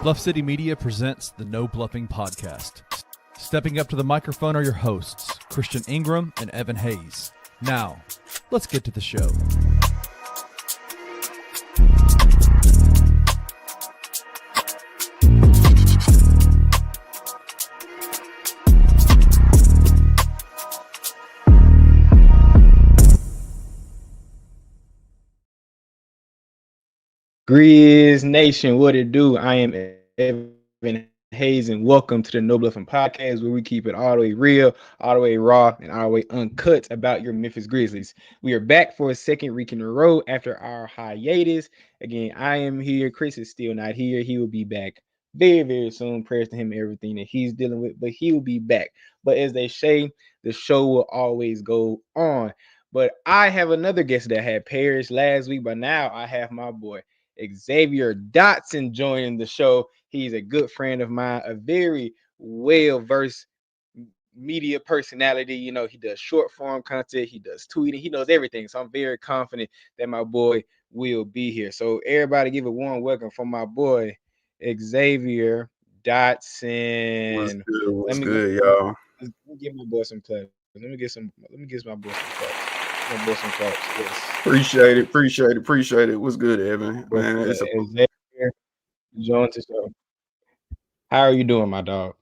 Bluff City Media presents the No Bluffing Podcast. Stepping up to the microphone are your hosts, Christian Ingram and Evan Hayes. Now, let's get to the show. Grizz Nation, what it do? I am Evan Hayes, and welcome to the No Bluffin Podcast, where we keep it all the way real, all the way raw, and all the way uncut about your Memphis Grizzlies. We are back for a second week in a row after our hiatus. Again, I am here. Chris is still not here. He will be back very, very soon. Prayers to him and everything that he's dealing with, but he will be back. But as they say, the show will always go on. But I have another guest that had perished last week, but now I have my boy Xavier Dotson joining the show. He's a good friend of mine, a very well-versed media personality. You know, he does short form content, he does tweeting, he knows everything. So I'm very confident that my boy will be here. So everybody give a warm welcome from my boy Xavier Dotson. What's good? What's good, y'all? Let me give my boy some clap. Let me get my boy some claps. Yes. Appreciate it. What's good, Evan? Man, it's join the show. How are you doing, my dog?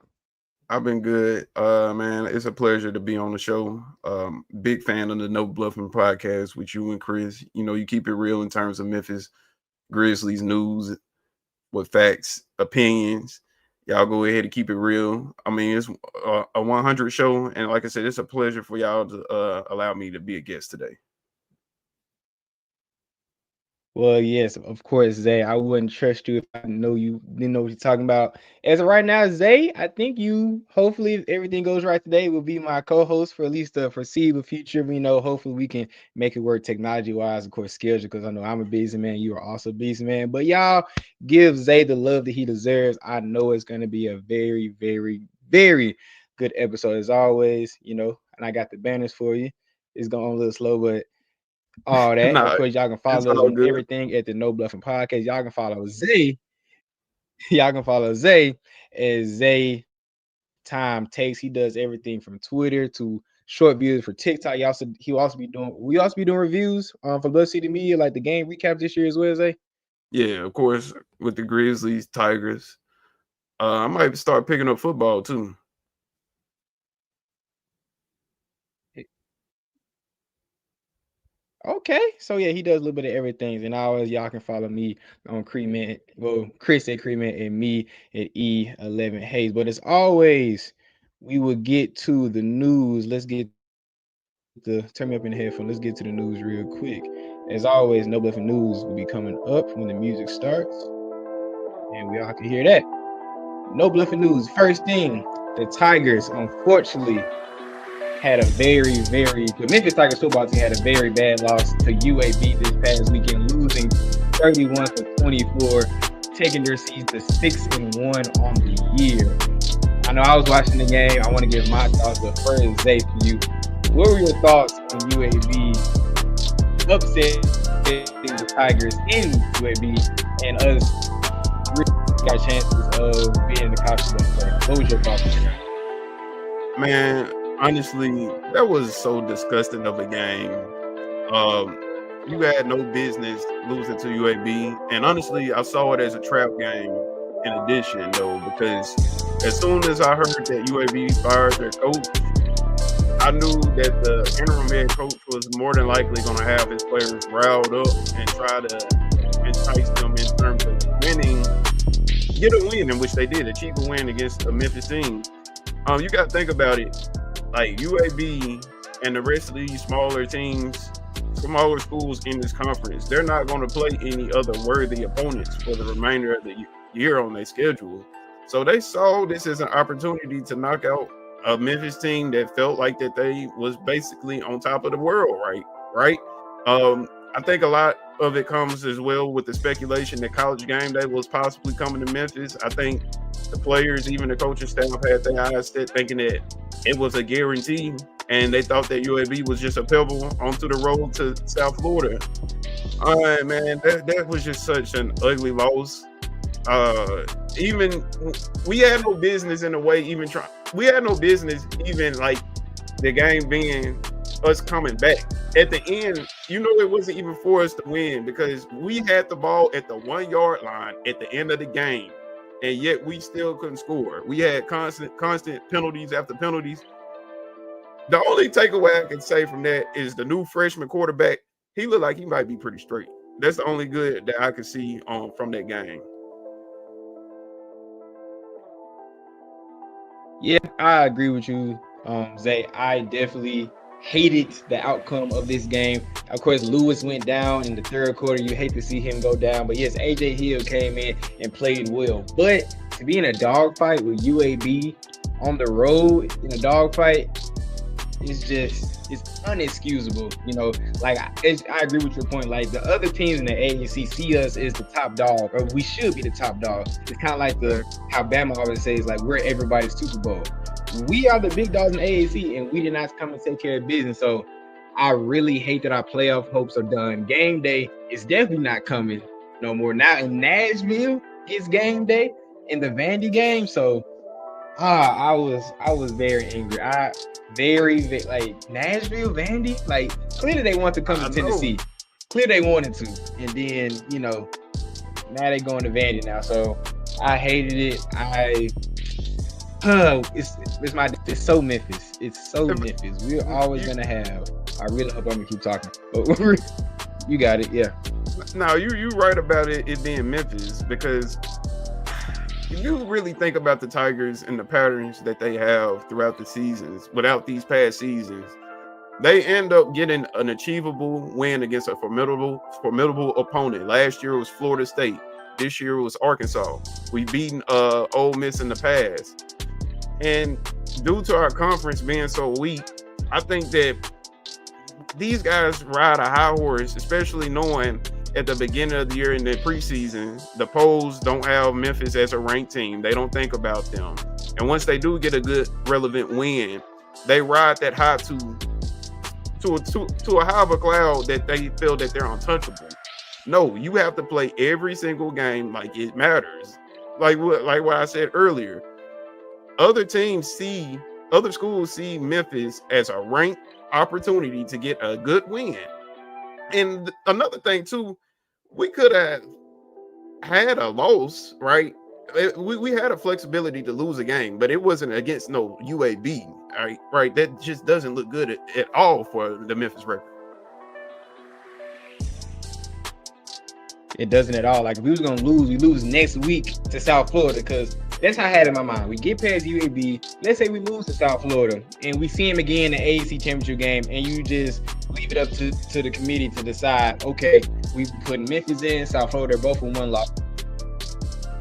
I've been good. Man, it's a pleasure to be on the show. Big fan of the No Bluffing Podcast with you and Chris. You know, you keep it real in terms of Memphis Grizzlies news with facts, opinions. Y'all go ahead and keep it real. I mean, it's a 100 show. And like I said, it's a pleasure for y'all to allow me to be a guest today. Well, yes, of course, Zay. I wouldn't trust you if I know you didn't know what you're talking about. As of right now, Zay, I think you, hopefully, if everything goes right today, will be my co-host for at least the foreseeable future. You know, hopefully we can make it work technology-wise, of course, skills, because I know I'm a busy man. You are also a busy man. But y'all give Zay the love that he deserves. I know it's going to be a very, very, very good episode as always, you know, and I got the banners for you. It's going a little slow, but all that. Of course, y'all can follow us on everything at the No Bluffing Podcast. Y'all can follow Zay. Y'all can follow Zay as Zay Time Takes. He does everything from Twitter to short videos for TikTok. We also be doing reviews for Bluff City Media, like the game recap this year as well, Zay. Yeah, of course, with the Grizzlies, Tigers. I might start picking up football too. Okay, so yeah, he does a little bit of everything, and always y'all can follow me on Creedman. Well, Chris at Creedman and me at E11 Hayes. But as always, we will get to the news. Let's get turn me up in the headphone. Let's get to the news real quick. As always, No Bluffing News will be coming up when the music starts, and we all can hear that. No Bluffing News. First thing, the Tigers unfortunately had a very, very good Memphis Tigers football team had a very bad loss to UAB this past weekend, losing 31-24, taking their season to 6-1 on the year. I know I was watching the game. I want to give my thoughts, but first, Zay, for you, what were your thoughts on UAB upsetting the Tigers in UAB and us really got chances of being in the college football playoff? What was your thoughts on that? Man, honestly, that was so disgusting of a game. You had no business losing to UAB. And honestly, I saw it as a trap game in addition, though, because as soon as I heard that UAB fired their coach, I knew that the interim head coach was more than likely going to have his players riled up and try to entice them in terms of winning, get a win, in which they did, achieve a win against a Memphis team. You got to think about it. Like UAB and the rest of these smaller teams, smaller schools in this conference, they're not going to play any other worthy opponents for the remainder of the year on their schedule. So they saw this as an opportunity to knock out a Memphis team that felt like that they was basically on top of the world, right? I think a lot of it comes as well with the speculation that College Game Day was possibly coming to Memphis. I think the players, even the coaching staff, had their eyes set thinking that it was a guarantee, and they thought that UAB was just a pebble onto the road to South Florida. All right, man, that was just such an ugly loss. Even we had no business in a way even trying. We had no business even like the game being us coming back at the end. It wasn't even for us to win because we had the ball at the 1 yard line at the end of the game, and yet we still couldn't score. We had constant penalties after penalties. The only takeaway I can say from that is the new freshman quarterback. He looked like he might be pretty straight. That's the only good that I could see from that game. Yeah, I agree with you, Zay. I definitely hated the outcome of this game. Of course, Lewis went down in the third quarter. You hate to see him go down. But yes, AJ Hill came in and played well. But to be in a dogfight with UAB on the road in a dogfight, it's unexcusable. I agree with your point. Like, the other teams in the AAC see us as the top dog, or we should be the top dog. It's kind of like how Bama always says, like, we're everybody's Super Bowl. We are the big dogs in the AAC, and we did not come and take care of business. So I really hate that our playoff hopes are done. Game day is definitely not coming no more. Now in Nashville, it's game day in the Vandy game. So I was very angry. Very like Nashville, Vandy, like clearly they want to come to Tennessee. Clearly they wanted to, and then now they going to Vandy now. So I hated it. It's so Memphis. It's so Memphis. We're always gonna have. I really hope I'm gonna keep talking, but you got it. Yeah. No, you right about it being Memphis, because if you really think about the Tigers and the patterns that they have throughout the seasons, without these past seasons, they end up getting an achievable win against a formidable opponent. Last year it was Florida State. This year it was Arkansas. We've beaten Ole Miss in the past. And due to our conference being so weak, I think that these guys ride a high horse, especially knowing at the beginning of the year in the preseason, the polls don't have Memphis as a ranked team. They don't think about them. And once they do get a good, relevant win, they ride that high to a high of a cloud that they feel that they're untouchable. No, you have to play every single game like it matters. Like what I said earlier. Other schools see Memphis as a ranked opportunity to get a good win. And another thing too, we could have had a loss, right? We had a flexibility to lose a game, but it wasn't against no UAB, right? That just doesn't look good at all for the Memphis record. It doesn't at all. Like, if we was gonna lose, we lose next week to South Florida, because that's how I had it in my mind. We get past UAB. Let's say we lose to South Florida, and we see him again in the AAC championship game, and you just leave it up to the committee to decide. Okay, we put Memphis in, South Florida, both with one loss.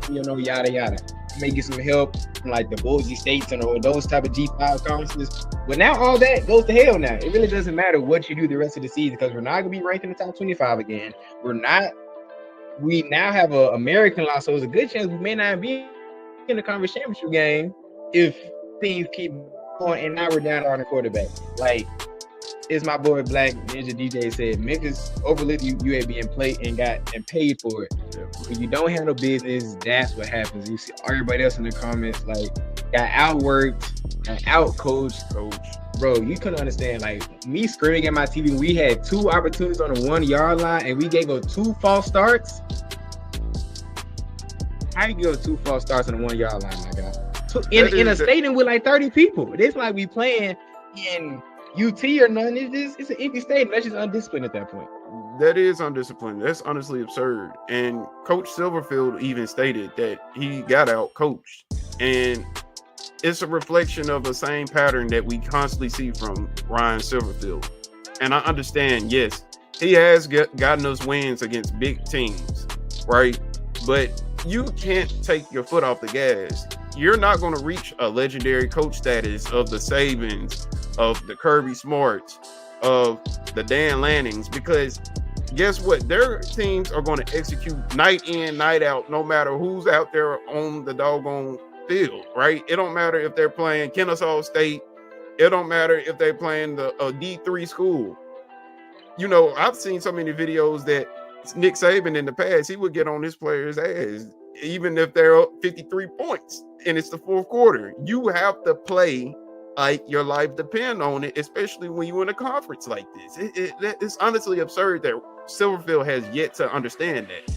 Yada yada. May get some help from like the Boise States and all those type of G5 conferences. But now all that goes to hell. Now it really doesn't matter what you do the rest of the season, because we're not gonna be ranked in the top 25 again. We now have an American law, so there's a good chance we may not be in the conference championship game if things keep going. And now we're down on the quarterback. Like, as my boy Black Ninja DJ said, Memphis overlooked UAB and paid for it. When you don't handle business, that's what happens. You see everybody else in the comments like got outworked, got outcoached. Bro, you couldn't understand. Like, me screaming at my TV, we had 2 opportunities on the 1 yard line and we gave up 2 false starts. How you give up 2 false starts on the 1 yard line, my guy? In a stadium with like 30 people. It's like we playing in UT or nothing. It's an empty stadium. That's just undisciplined at that point. That is undisciplined. That's honestly absurd. And Coach Silverfield even stated that he got out coached. And it's a reflection of the same pattern that we constantly see from Ryan Silverfield. And I understand, yes, he has gotten us wins against big teams, right? But you can't take your foot off the gas. You're not going to reach a legendary coach status of the Sabins, of the Kirby Smarts, of the Dan Lannings, because guess what? Their teams are going to execute night in, night out, no matter who's out there on the doggone field, right? It don't matter if they're playing Kennesaw State. It don't matter if they're playing a D3 school. I've seen so many videos that Nick Saban in the past, he would get on his players' ass even if they're up 53 points and it's the fourth quarter. You have to play like your life depends on it, especially when you're in a conference like this. It's honestly absurd that Silverfield has yet to understand that.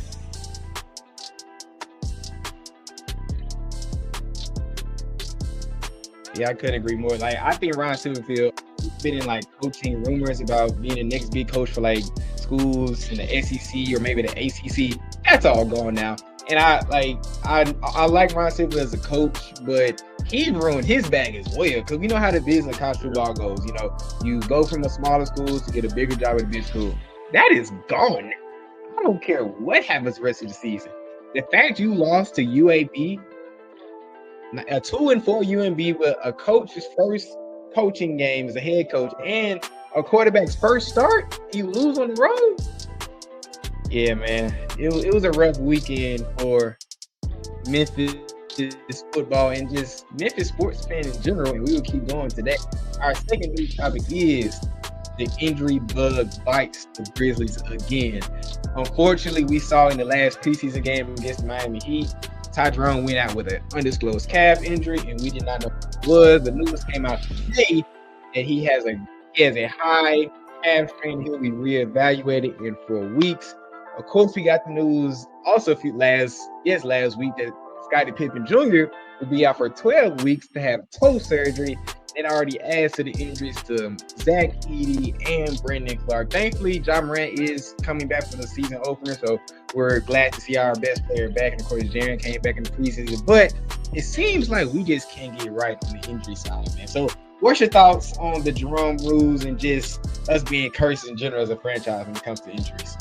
Yeah, I couldn't agree more. Like, I think Ron Silverfield been in like coaching rumors about being the next big coach for like schools in the SEC or maybe the ACC. That's all gone now. And I like Ron Silverfield as a coach, but he ruined his bag as well, because we know how the business of college football goes. You know, you go from the smaller schools to get a bigger job at a big school. That is gone. I don't care what happens the rest of the season. The fact you lost to UAB, a 2-4 UMB with a coach's first coaching game as a head coach and a quarterback's first start, you lose on the road. Yeah, man, it was a rough weekend for Memphis football and just Memphis sports fans in general, and we will keep going today. Our second news topic is the injury bug bites the Grizzlies again. Unfortunately, we saw in the last preseason game against the Miami Heat, Ty Jerome went out with an undisclosed calf injury, and we did not know what it was. The news came out today that he has a high calf strain. He'll be reevaluated in 4 weeks. Of course, we got the news also last week that Scottie Pippen Jr. will be out for 12 weeks to have toe surgery. It already adds to the injuries to Zach Edey and Brandon Clark. Thankfully, Ja Morant is coming back for the season opener, so we're glad to see our best player back. And of course, Jaren came back in the preseason, but it seems like we just can't get right on the injury side, man. So what's your thoughts on the Jerome rules and just us being cursed in general as a franchise when it comes to injuries?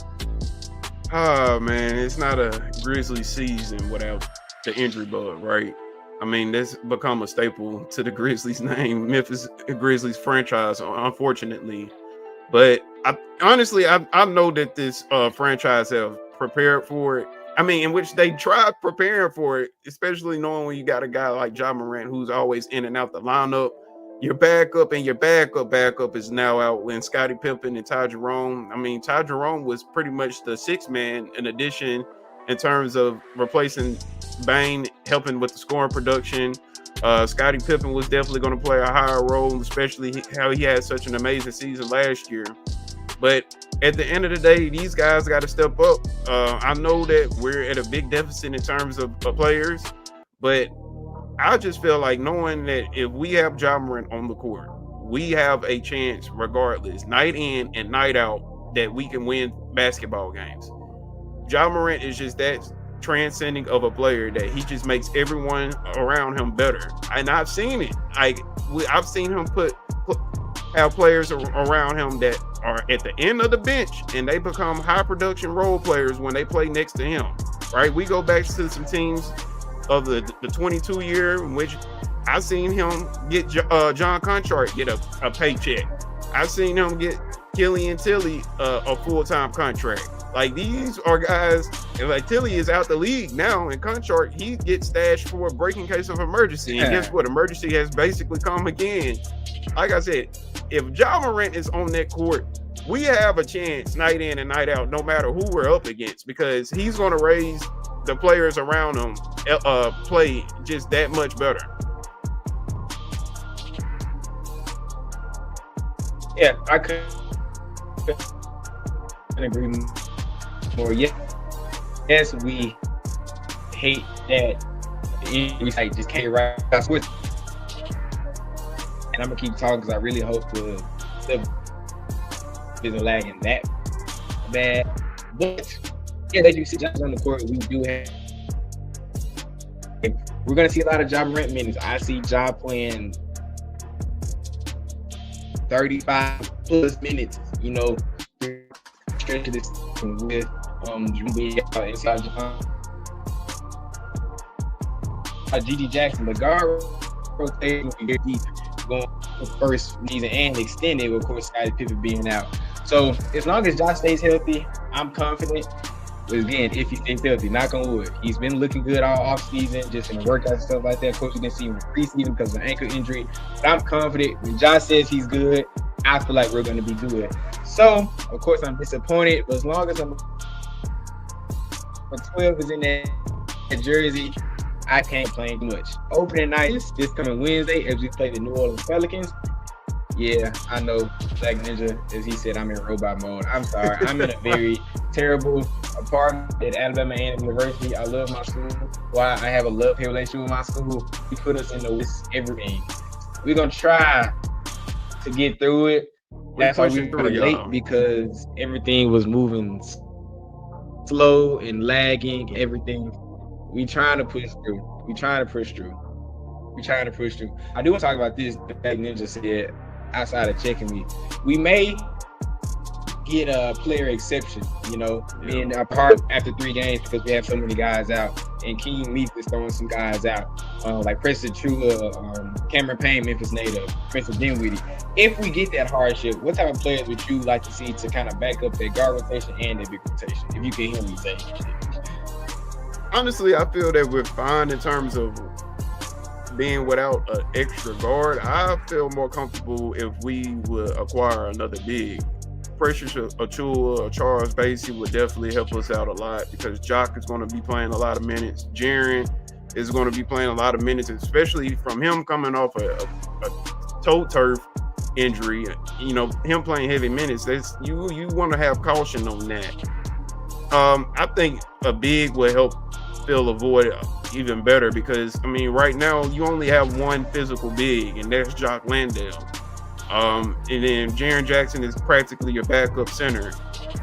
Oh, man, it's not a Grizzly season without the injury bug, right? I mean, that's become a staple to the Grizzlies name, Memphis Grizzlies franchise, unfortunately. But I know that this franchise have prepared for it. I mean, in which they tried preparing for it, especially knowing when you got a guy like Ja Morant who's always in and out the lineup. Your backup and your backup is now out when Scottie Pippen and Ty Jerome. I mean, Ty Jerome was pretty much the sixth man in addition in terms of replacing Bane, helping with the scoring production. Scottie Pippen was definitely going to play a higher role, especially how he had such an amazing season last year. But at the end of the day, these guys got to step up. I know that we're at a big deficit in terms of players, but I just feel like knowing that if we have Ja Morant on the court, we have a chance regardless, night in and night out, that we can win basketball games. Ja Morant is just that transcending of a player that he just makes everyone around him better. And I've seen it. I've seen him have players around him that are at the end of the bench and they become high production role players when they play next to him, right? We go back to some teams of the 22 year in which I've seen him get John Conchart get a paycheck. I've seen him get Killian Tilly a full-time contract. Like, these are guys, and like Tilly is out the league now, and Conchart, he gets stashed for a break in case of emergency. And guess what? Emergency has basically come again. Like I said, if Ja Morant is on that court, we have a chance night in and night out, no matter who we're up against, because he's going to raise the players around him play just that much better. Yeah, I couldn't agree more. Yes, we hate that the injury site just can't right us with. And I'm gonna keep talking because I really hope the stuff isn't lagging that bad. But yeah, as you see Josh on the court, we do have. We're gonna see a lot of Ja Morant minutes. I see Ja playing 35 plus minutes. You know, stretch of this with inside GD Jackson, the guard rotation going first season and extended, with, of course, Scottie Pippen being out. So as long as Ja stays healthy, I'm confident. But again, if he stays healthy, knock on wood, he's been looking good all offseason, just in the workouts and stuff like that. Of course, you can see him in preseason because of an ankle injury. But I'm confident when Ja says he's good, I feel like we're going to be good. So, of course, I'm disappointed, but as long as I'm 12 is in that jersey, I can't complain much. Opening night is this coming Wednesday as we play the New Orleans Pelicans. Yeah, I know, Black Ninja, as he said, I'm in robot mode. I'm sorry. I'm in a very terrible apartment at Alabama A&M University. I love my school. Why I have a love-hate relationship with my school. We put us in the West everything. We're going to try to get through it. That's why we were late, because everything was moving slow and lagging, everything. We trying to push through. I do want to talk about this. Black Ninja said, outside of checking me, we may get a player exception, being apart after 3 games because we have so many guys out. And King Meek is throwing some guys out, like Preston Chua, Cameron Payne, Memphis native, Prince of Dinwiddie. If we get that hardship, what type of players would you like to see to kind of back up that guard rotation and that big rotation? If you can hear me say. Honestly, I feel that we're fine in terms of being without an extra guard. I feel more comfortable if we would acquire another big. Precious Achua or Charles Bassey would definitely help us out a lot, because Jock is going to be playing a lot of minutes. Jaren is going to be playing a lot of minutes, especially from him coming off a toe turf injury. Him playing heavy minutes. You want to have caution on that. I think a big will help fill a void even better, because right now you only have one physical big, and that's Jock Landale. And then Jaren Jackson is practically your backup center.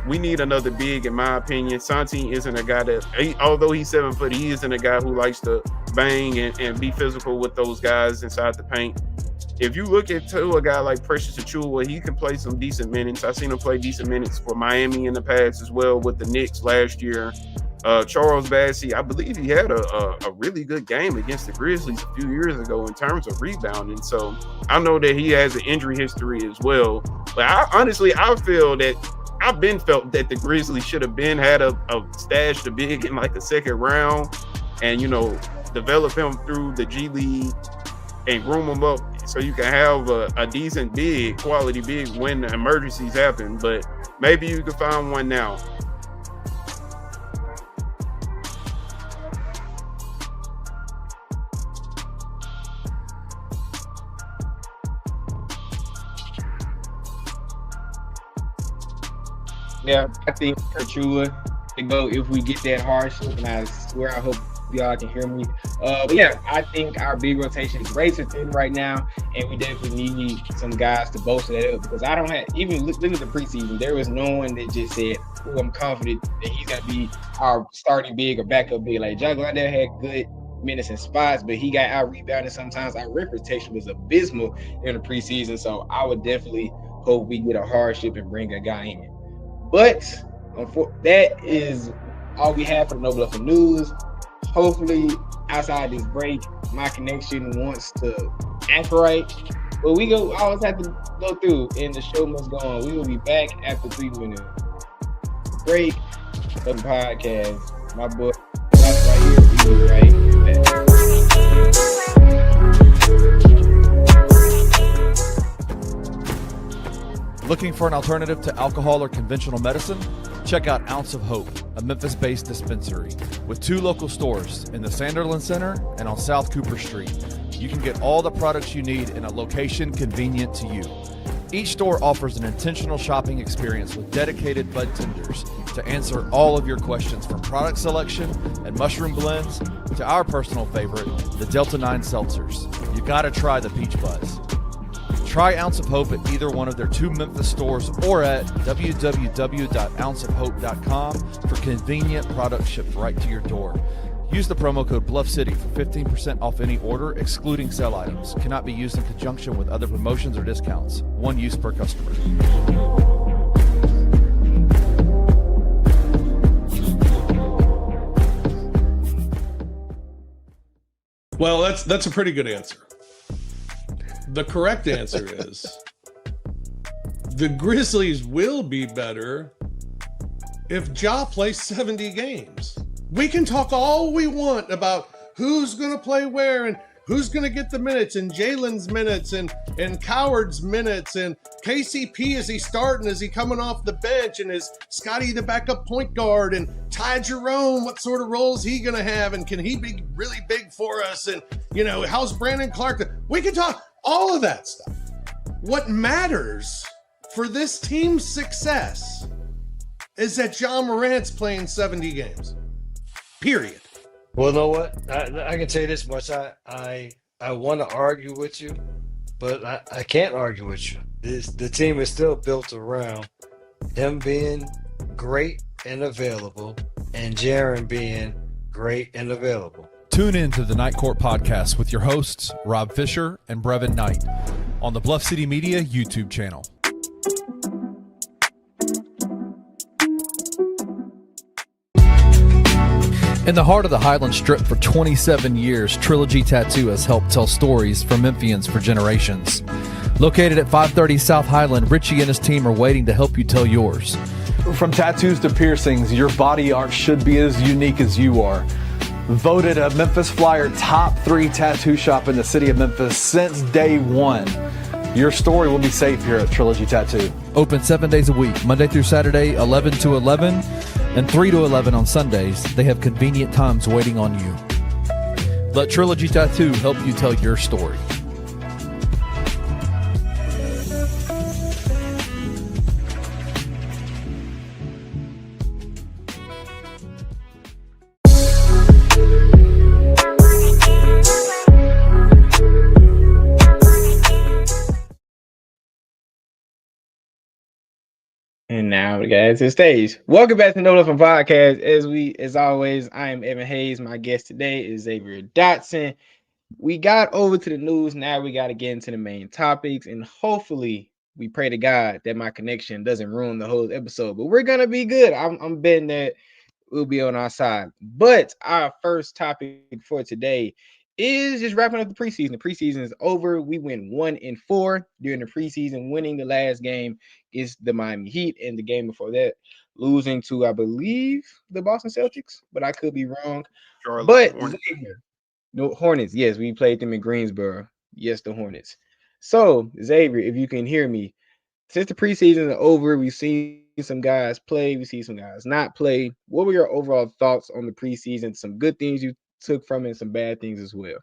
We need another big, in my opinion. Santi isn't a guy that, although he's 7 foot, he isn't a guy who likes to bang and be physical with those guys inside the paint. If you look at a guy like Precious Achua, he can play some decent minutes. I've seen him play decent minutes for Miami in the past as well, with the Knicks last year. Charles Bassey, I believe he had a really good game against the Grizzlies a few years ago in terms of rebounding. So I know that he has an injury history as well. But I feel that I've been felt that the Grizzlies should have had a stash the big in like the second round, and develop him through the G League and groom him up so you can have a decent big, quality big when the emergencies happen. But maybe you can find one now. Yeah, I think Achua to go if we get that hardship, and I swear I hope y'all can hear me. But yeah, I think our big rotation is razor thin right now, and we definitely need some guys to bolster that up, because I don't have, even look at the preseason, there was no one that just said, "Oh, I'm confident that he's gonna be our starting big or backup big." Like Ja Glendale had good minutes and spots, but he got out rebounded sometimes. Our rim protection was abysmal in the preseason, so I would definitely hope we get a hardship and bring a guy in. But that is all we have for the No Bluffin News. Hopefully, outside this break, my connection wants to act right. But we always have to go through, and the show must go on. We will be back after 3 minutes break of the podcast. My boy, that's right here. We will be right back. Looking for an alternative to alcohol or conventional medicine? Check out Ounce of Hope, a Memphis-based dispensary. With 2 local stores in the Sanderland Center and on South Cooper Street, you can get all the products you need in a location convenient to you. Each store offers an intentional shopping experience with dedicated bud tenders to answer all of your questions, from product selection and mushroom blends to our personal favorite, the Delta 9 seltzers. You gotta try the Peach Buzz. Try Ounce of Hope at either one of their 2 Memphis stores or at www.ounceofhope.com for convenient products shipped right to your door. Use the promo code BluffCity for 15% off any order, excluding sale items. Cannot be used in conjunction with other promotions or discounts. One use per customer. Well, that's a pretty good answer. The correct answer is the Grizzlies will be better if Ja plays 70 games. We can talk all we want about who's going to play where and who's going to get the minutes, and Jalen's minutes, and Coward's minutes, and KCP, is he starting? Is he coming off the bench? And is Scotty the backup point guard? And Ty Jerome, what sort of role is he going to have? And can he be really big for us? And, how's Brandon Clark? We can talk all of that stuff. What matters for this team's success is that Ja Morant's playing 70 games. Period. Well, you know what? I can tell you this much. I want to argue with you, but I can't argue with you. The team is still built around him being great and available, and Jaren being great and available. Tune in to the Night Court Podcast with your hosts, Rob Fisher and Brevin Knight, on the Bluff City Media YouTube channel. In the heart of the Highland Strip for 27 years, Trilogy Tattoo has helped tell stories for Memphians for generations. Located at 530 South Highland, Richie and his team are waiting to help you tell yours. From tattoos to piercings, your body art should be as unique as you are. Voted a Memphis Flyer top 3 tattoo shop in the city of Memphis since day one. Your story will be safe here at Trilogy Tattoo. Open 7 days a week, Monday through Saturday, 11 to 11, and 3 to 11 on Sundays. They have convenient times waiting on you. Let Trilogy Tattoo help you tell your story. And now we got to the stage. Welcome back to No Bluffin Podcast. As always, I am Evan Hayes. My guest today is Xavier Dotson. We got over to the news. Now we got to get into the main topics, and hopefully, we pray to God that my connection doesn't ruin the whole episode. But we're gonna be good. I'm betting that we'll be on our side. But our first topic for today is just wrapping up the preseason. The preseason is over. We went 1-4 during the preseason, winning the last game is the Miami Heat, and the game before that, losing to, I believe, the Boston Celtics, but I could be wrong. Charlotte But Hornets. Xavier, no, Hornets, yes, we played them in Greensboro. Yes, the Hornets. So, Xavier, if you can hear me, since the preseason is over, we've seen some guys play, we see some guys not play. What were your overall thoughts on the preseason? Some good things you took from it, and some bad things as well.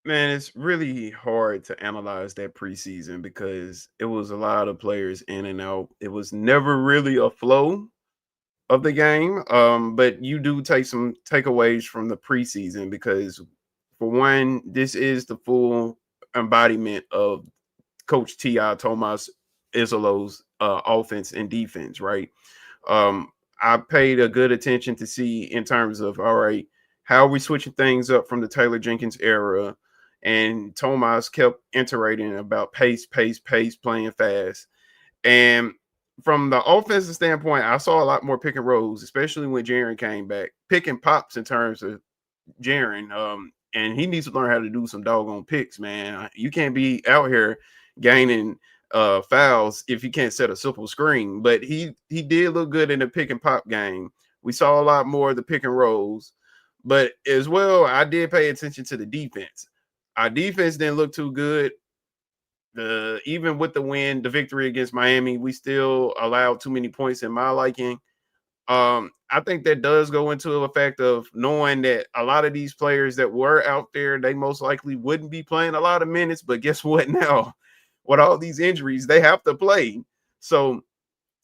Man, it's really hard to analyze that preseason because it was a lot of players in and out. It was never really a flow of the game. But you do take some takeaways from the preseason because, for one, this is the full embodiment of Coach T.I. Tomas Izolo's offense and defense, right? I paid a good attention to see in terms of, all right, how are we switching things up from the Taylor Jenkins era? And Tomas kept iterating about pace, playing fast. And from the offensive standpoint, I saw a lot more pick and rolls, especially when Jaren came back. Pick and pops in terms of Jaren. And he needs to learn how to do some doggone picks, man. You can't be out here gaining fouls if you can't set a simple screen. But he did look good in the pick and pop game. We saw a lot more of the pick and rolls. But as well, I did pay attention to the defense. Our defense didn't look too good. Even with the win, the victory against Miami, we still allowed too many points in my liking. I think that does go into the fact of knowing that a lot of these players that were out there, they most likely wouldn't be playing a lot of minutes. But guess what now? With all these injuries, they have to play. So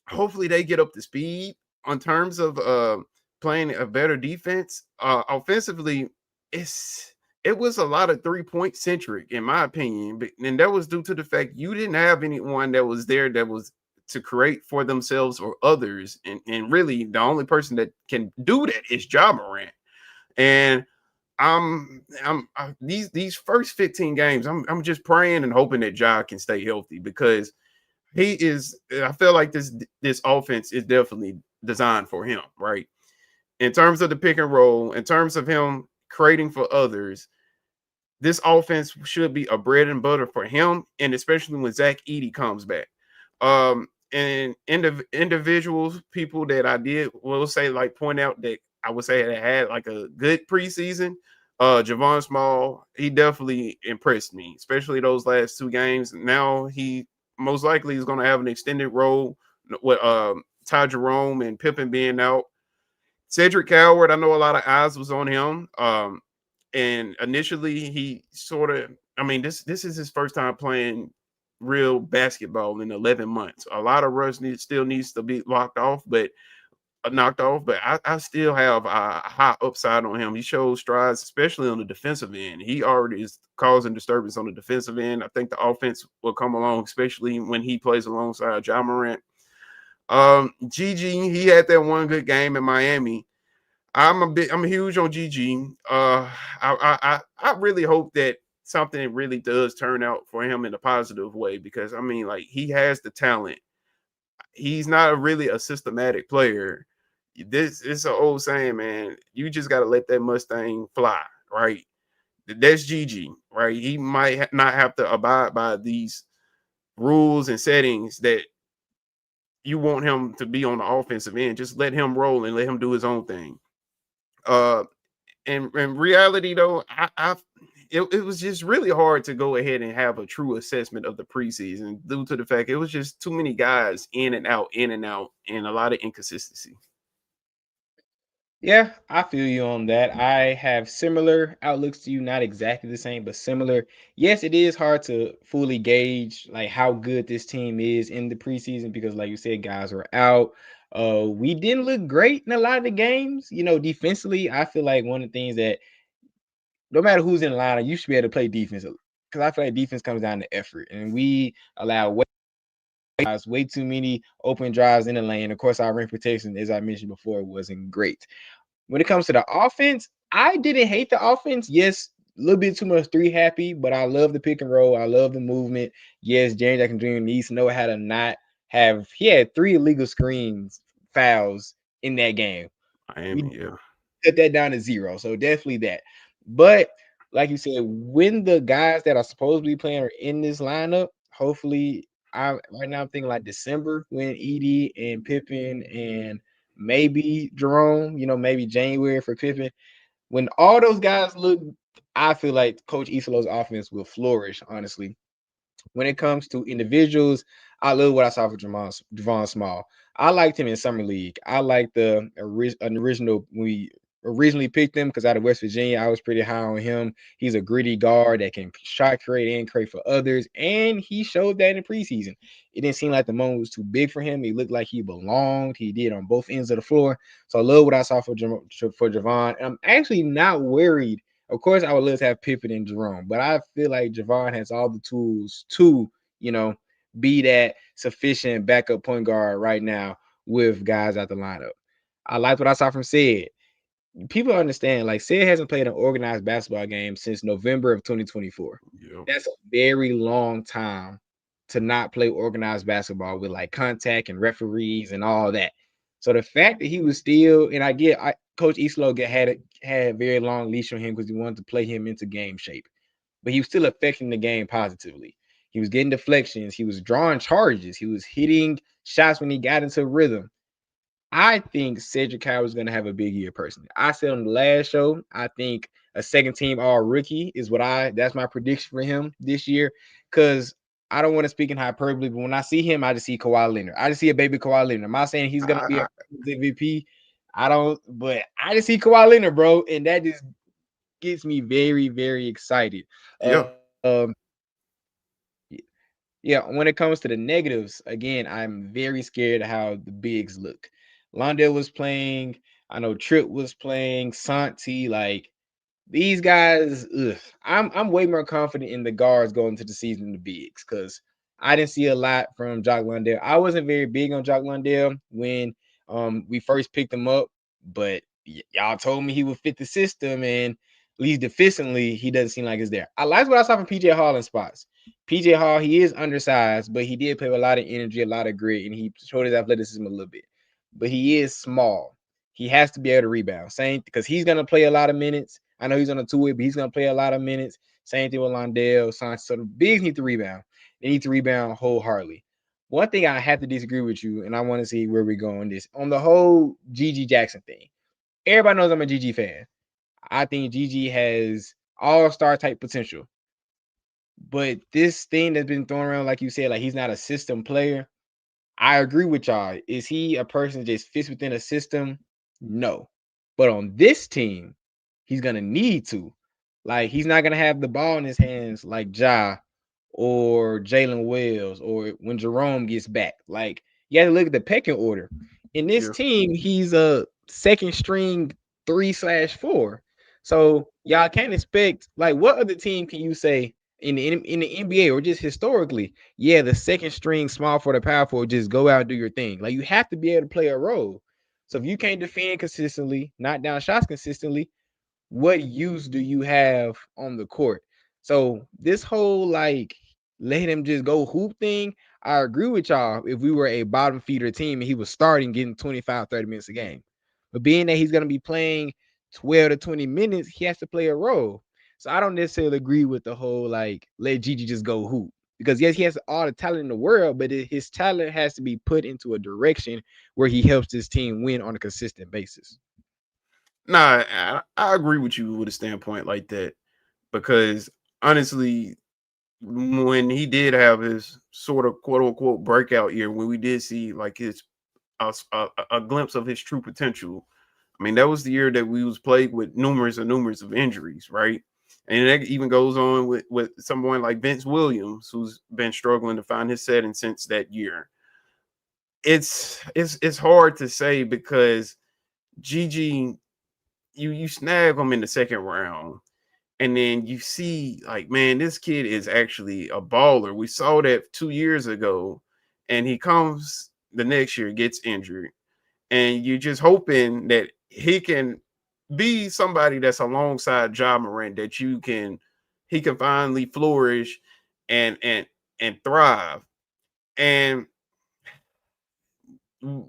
hopefully they get up to speed in terms of playing a better defense. Offensively, it was a lot of 3-point centric, in my opinion. And that was due to the fact you didn't have anyone that was there that was to create for themselves or others. And really, the only person that can do that is Ja Morant. And these first 15 games, I'm just praying and hoping that Ja can stay healthy because he is. I feel like this offense is definitely designed for him, right? In terms of the pick and roll, in terms of him creating for others, this offense should be a bread and butter for him, and especially when Zach Edey comes back. And individuals, people that I will say, like, point out that I would say that had like a good preseason. Javon Small, he definitely impressed me, especially those last 2 games. Now he most likely is going to have an extended role with Ty Jerome and Pippen being out. Cedric Coward, I know a lot of eyes was on him. And initially he sort of, I mean, this is his first time playing real basketball in 11 months. A lot of rust still needs to be knocked off, but I still have a high upside on him. He shows strides, especially on the defensive end. He already is causing disturbance on the defensive end. I think the offense will come along, especially when he plays alongside Ja Morant. Gigi, he had that one good game in Miami. I'm huge on Gigi. I really hope that something really does turn out for him in a positive way, because I mean, like, he has the talent. He's not really a systematic player. This is an old saying, man. You just got to let that Mustang fly, right? That's Gigi, right? He might not have to abide by these rules and settings that you want him to be on the offensive end. Just let him roll and let him do his own thing. And in reality, though, it was just really hard to go ahead and have a true assessment of the preseason due to the fact it was just too many guys in and out, and a lot of inconsistency. Yeah, I feel you on that. I have similar outlooks to you, not exactly the same, but similar. Yes, it is hard to fully gauge like how good this team is in the preseason because, like you said, guys are out. We didn't look great in a lot of the games. Defensively, I feel like one of the things that no matter who's in the lineup, you should be able to play defense because I feel like defense comes down to effort, and we allow way too many open drives in the lane. Of course, our rim protection, as I mentioned before, wasn't great. When it comes to the offense, I didn't hate the offense. Yes, a little bit too much 3 happy, but I love the pick and roll. I love the movement. Yes, Jaren Jackson Jr. needs to know how to not have. He had 3 illegal fouls in that game. Miami, yeah. Cut that down to 0. So definitely that. But like you said, when the guys that are supposed to be playing are in this lineup, hopefully, right now I'm thinking like December when Edie and Pippen and maybe Jerome, maybe January for Pippen. When all those guys look, I feel like Coach Isolo's offense will flourish, honestly. When it comes to individuals, I love what I saw for Javon Small. I liked him in Summer League. I liked the original when we originally picked him because out of West Virginia, I was pretty high on him. He's a gritty guard that can shot create and create for others, and he showed that in the preseason. It didn't seem like the moment was too big for him. He looked like he belonged. He did on both ends of the floor. So I love what I saw for Javon. And I'm actually not worried. Of course, I would love to have Pippen and Jerome, but I feel like Javon has all the tools to, be that sufficient backup point guard right now with guys at the lineup. I liked what I saw from Sid. People understand, like, Sid hasn't played an organized basketball game since November of 2024. Yep. That's a very long time to not play organized basketball with like contact and referees and all that. So the fact that he was still, and Coach Islo had a very long leash on him because he wanted to play him into game shape, but he was still affecting the game positively. He was getting deflections. He was drawing charges. He was hitting shots when he got into rhythm. I think Cedric Coward is going to have a big year personally. I said on the last show, I think a second team all rookie is that's my prediction for him this year. Because I don't want to speak in hyperbole, but when I see him, I just see Kawhi Leonard. I just see a baby Kawhi Leonard. I'm not saying he's going to be a MVP. But I just see Kawhi Leonard, bro. And that just gets me very, very excited. Yeah. Yeah, when it comes to the negatives, again, I'm very scared of how the bigs look. Londell was playing. I know Tripp was playing. Santi, like these guys. I'm way more confident in the guards going into the season than the bigs because I didn't see a lot from Jock Lundell. I wasn't very big on Jock Lundell when we first picked him up, but y'all told me he would fit the system, and at least defensively, he doesn't seem like it's there. I liked what I saw from PJ Hall in spots. PJ Hall, he is undersized, but he did play with a lot of energy, a lot of grit, and he showed his athleticism a little bit. But he is small. He has to be able to rebound. Same because he's going to play a lot of minutes. I know he's on a two-way, but he's going to play a lot of minutes. Same thing with Londell. So the bigs need to rebound. They need to rebound wholeheartedly. One thing I have to disagree with you, and I want to see where we go on this. On the whole Gigi Jackson thing, everybody knows I'm a Gigi fan. I think Gigi has all-star type potential. But this thing that's been thrown around, like you said, like he's not a system player. I agree with y'all. Is he a person that just fits within a system? No. But on this team, he's gonna need to. Like, he's not gonna have the ball in his hands like Ja or Jalen Wells or when Jerome gets back. Like, you have to look at the pecking order. In this Yeah. team, he's a second string 3/4. So y'all can't expect, like, what other team can you say in the NBA or just historically? Yeah, the second string small for the power forward, just go out and do your thing. Like, you have to be able to play a role. So if you can't defend consistently, knock down shots consistently, what use do you have on the court? So this whole like let him just go hoop thing, I agree with y'all if we were a bottom feeder team and he was starting getting 25, 30 minutes a game. But being that he's going to be playing 12 to 20 minutes, he has to play a role. So I don't necessarily agree with the whole like let Gigi just go hoop. Because yes, he has all the talent in the world, but his talent has to be put into a direction where he helps his team win on a consistent basis. Nah, I agree with you with a standpoint like that because honestly, when he did have his sort of quote unquote breakout year, when we did see like his a glimpse of his true potential, I mean that was the year that we was plagued with numerous of injuries, right? And that even goes on with someone like Vince Williams, who's been struggling to find his setting since that year. It's hard to say because Gigi, you snag him in the second round, and then you see like, man, this kid is actually a baller. We saw that 2 years ago, and he comes the next year, gets injured, and you're just hoping that he can be somebody that's alongside Ja Morant that he can finally flourish and thrive. And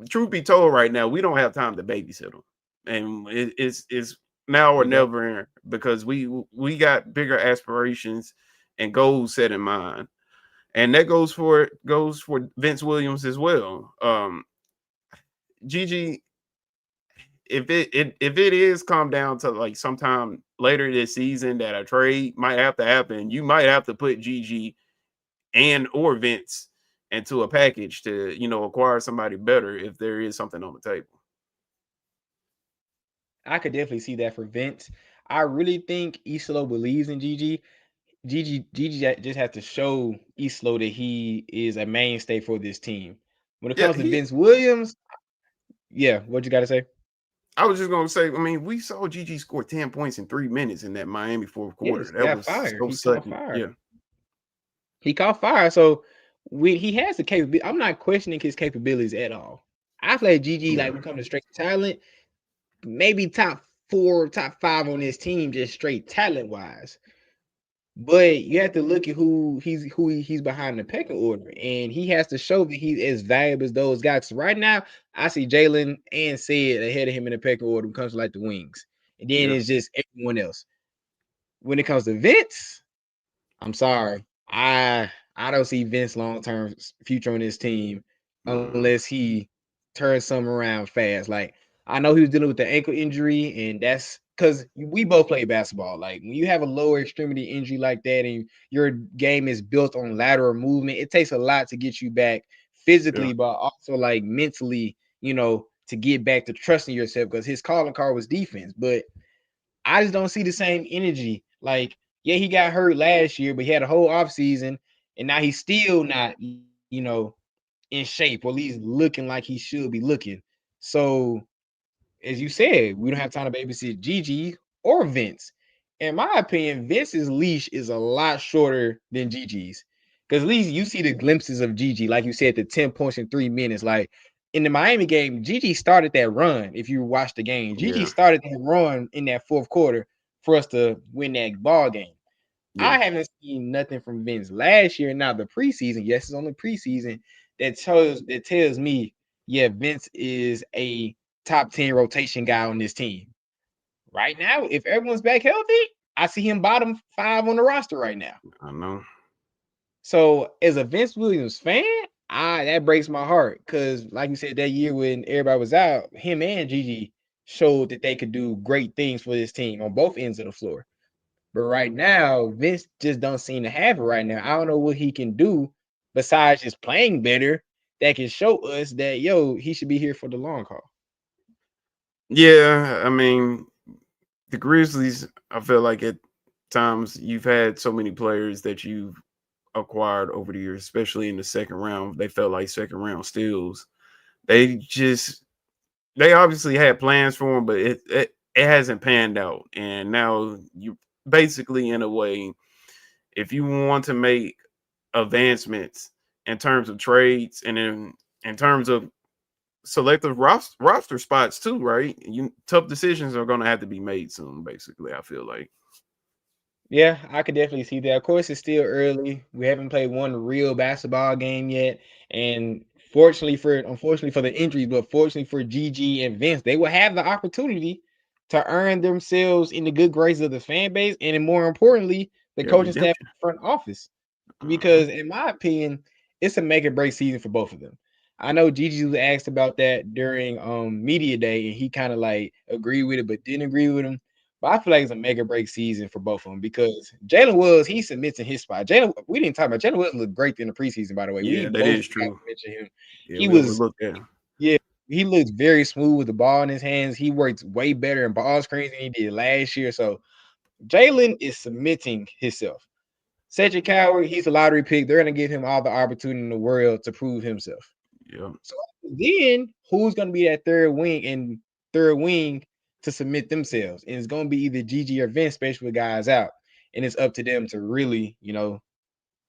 truth be told, right now we don't have time to babysit him, and it's now or never because we got bigger aspirations and goals set in mind, and that goes for Vince Williams as well. Gigi, if it is come down to like sometime later this season that a trade might have to happen, you might have to put Gigi and or Vince into a package to acquire somebody better if there is something on the table. I could definitely see that for Vince. I really think Islo believes in Gigi. Gigi just has to show Islo that he is a mainstay for this team. When it Yeah, comes to Vince Williams, yeah, what you got to say? I was just gonna say, I mean, we saw Gigi score 10 points in 3 minutes in that Miami fourth quarter. Yes, That got was fired. so He caught sudden. fire. Yeah. He caught fire. So he has the capability. I'm not questioning his capabilities at all. I feel like Gigi, like when it comes to straight talent, maybe top 4, top 5 on this team, just straight talent wise. But you have to look at who he's behind the pecking order, and he has to show that he's as valuable as those guys. So right now, I see Jalen and Sid ahead of him in the pecking order when it comes to like the wings, and then it's just everyone else. When it comes to Vince, I'm sorry, I don't see Vince long-term future on this team unless he turns something around fast. Like, I know he was dealing with the ankle injury, and that's because we both play basketball. Like, when you have a lower extremity injury like that and your game is built on lateral movement, it takes a lot to get you back physically, but also like mentally, to get back to trusting yourself, because his calling card was defense. But I just don't see the same energy. Like, yeah, he got hurt last year, but he had a whole offseason, and now he's still not, in shape, or at least looking like he should be looking. So, as you said, we don't have time to babysit Gigi or Vince. In my opinion, Vince's leash is a lot shorter than Gigi's. Because at least you see the glimpses of Gigi, like you said, the 10 points in 3 minutes. Like in the Miami game, Gigi started that run. If you watch the game, Gigi started that run in that fourth quarter for us to win that ball game. I haven't seen nothing from Vince last year. Now the preseason, yes, it's only preseason, that tells me, yeah, Vince is a top 10 rotation guy on this team. Right now, if everyone's back healthy, I see him bottom 5 on the roster right now. I know. So as a Vince Williams fan, that breaks my heart, because like you said, that year when everybody was out, him and Gigi showed that they could do great things for this team on both ends of the floor. But right now, Vince just don't seem to have it right now. I don't know what he can do besides just playing better that can show us that, he should be here for the long haul. Yeah, I mean, the Grizzlies, I feel like at times you've had so many players that you've acquired over the years, especially in the second round. They felt like second round steals. They obviously had plans for him, but it hasn't panned out. And now you basically, in a way, if you want to make advancements in terms of trades and in terms of selective roster spots too, right? Tough decisions are going to have to be made soon. Basically, I feel like. Yeah, I could definitely see that. Of course, it's still early. We haven't played one real basketball game yet, and unfortunately for the injuries, but fortunately for GG and Vince, they will have the opportunity to earn themselves in the good graces of the fan base, and then more importantly, the Yeah, coaching staff redemption. front office. Because in my opinion, it's a make or break season for both of them. I know Gigi was asked about that during media day, and he kind of like agreed with it, but didn't agree with him. But I feel like it's a make or break season for both of them because Jalen Woods, he submits in his spot. We didn't talk about Jalen Woods looked great in the preseason, by the way. We Yeah, that both is forgot true. to mention him. Yeah, He we was, overlooked that. yeah, he looks very smooth with the ball in his hands. He works way better in ball screens than he did last year. So Jalen is submitting himself. Cedric Coward, he's a lottery pick. They're going to give him all the opportunity in the world to prove himself. Yeah. So then who's going to be that third wing to submit themselves? And it's going to be either GG or Vince, especially with guys out. And it's up to them to really,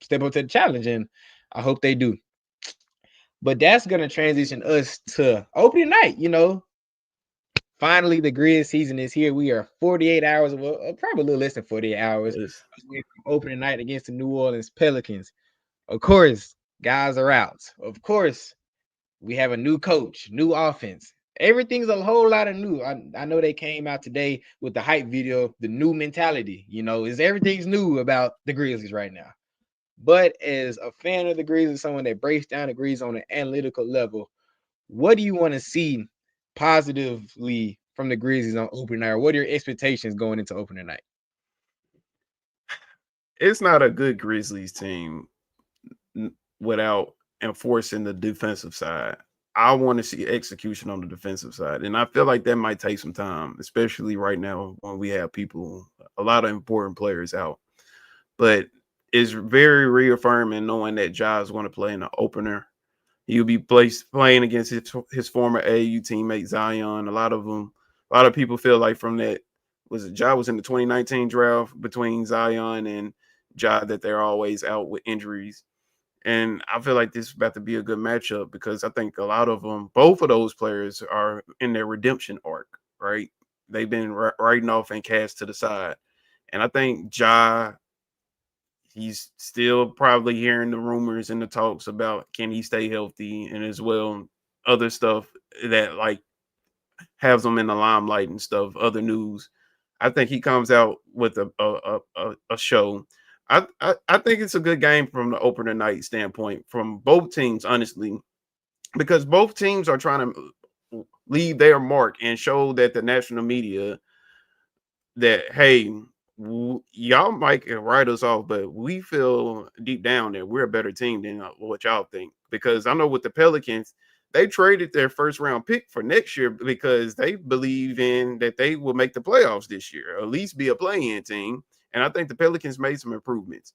step up to the challenge. And I hope they do. But that's going to transition us to opening night. Finally, the Grizz season is here. We are 48 hours, probably a little less than 48 hours Yes. opening night against the New Orleans Pelicans. Of course, guys are out. Of course, we have a new coach, new offense. Everything's a whole lot of new. I know they came out today with the hype video, the new mentality. Is everything's new about the Grizzlies right now. But as a fan of the Grizzlies, someone that breaks down the Grizzlies on an analytical level, what do you want to see positively from the Grizzlies on opening night? Or what are your expectations going into opening night? It's not a good Grizzlies team without enforcing the defensive side. I want to see execution on the defensive side. And I feel like that might take some time, especially right now when we have a lot of important players out. But it's very reaffirming knowing that Ja is going to play in the opener. He'll be playing against his former AAU teammate Zion. A lot of people feel like from that Ja was in the 2019 draft between Zion and Ja that they're always out with injuries. And I feel like this is about to be a good matchup because I think a lot of them, both of those players are in their redemption arc, right? They've been writing off and cast to the side. And I think Ja, he's still probably hearing the rumors and the talks about can he stay healthy and as well other stuff that like has him in the limelight and stuff, other news. I think he comes out with a show. I think it's a good game from the opener night standpoint from both teams, honestly, because both teams are trying to leave their mark and show that the national media that, hey, y'all might write us off, but we feel deep down that we're a better team than what y'all think. Because I know with the Pelicans, they traded their first round pick for next year because they believe in that they will make the playoffs this year, or at least be a play-in team. And I think the Pelicans made some improvements.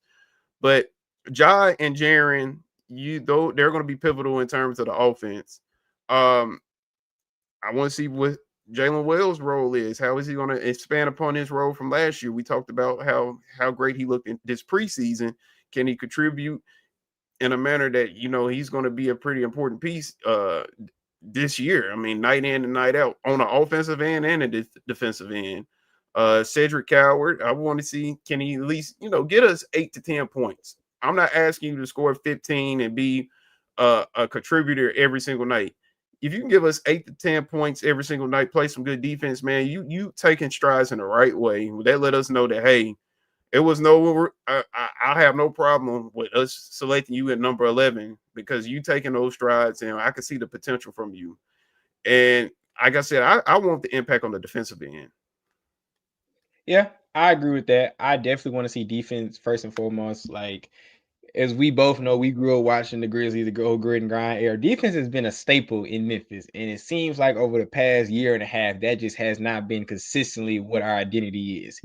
But Ja and Jaren, they're going to be pivotal in terms of the offense. I want to see what Jalen Wells' role is. How is he going to expand upon his role from last year? We talked about how great he looked in this preseason. Can he contribute in a manner that, he's going to be a pretty important piece this year? I mean, night in and night out on the offensive end and the defensive end. Cedric Coward, I want to see, can he at least, get us 8 to 10 points? I'm not asking you to score 15 and be a contributor every single night. If you can give us 8 to 10 points every single night, play some good defense, man, you taking strides in the right way. That let us know that, hey, it was I have no problem with us selecting you at number 11 because you taking those strides and I can see the potential from you. And like I said, I want the impact on the defensive end. Yeah, I agree with that. I definitely want to see defense first and foremost. Like, as we both know, we grew up watching the Grizzlies, the old grit and grind era. Defense has been a staple in Memphis, and it seems like over the past year and a half, that just has not been consistently what our identity is.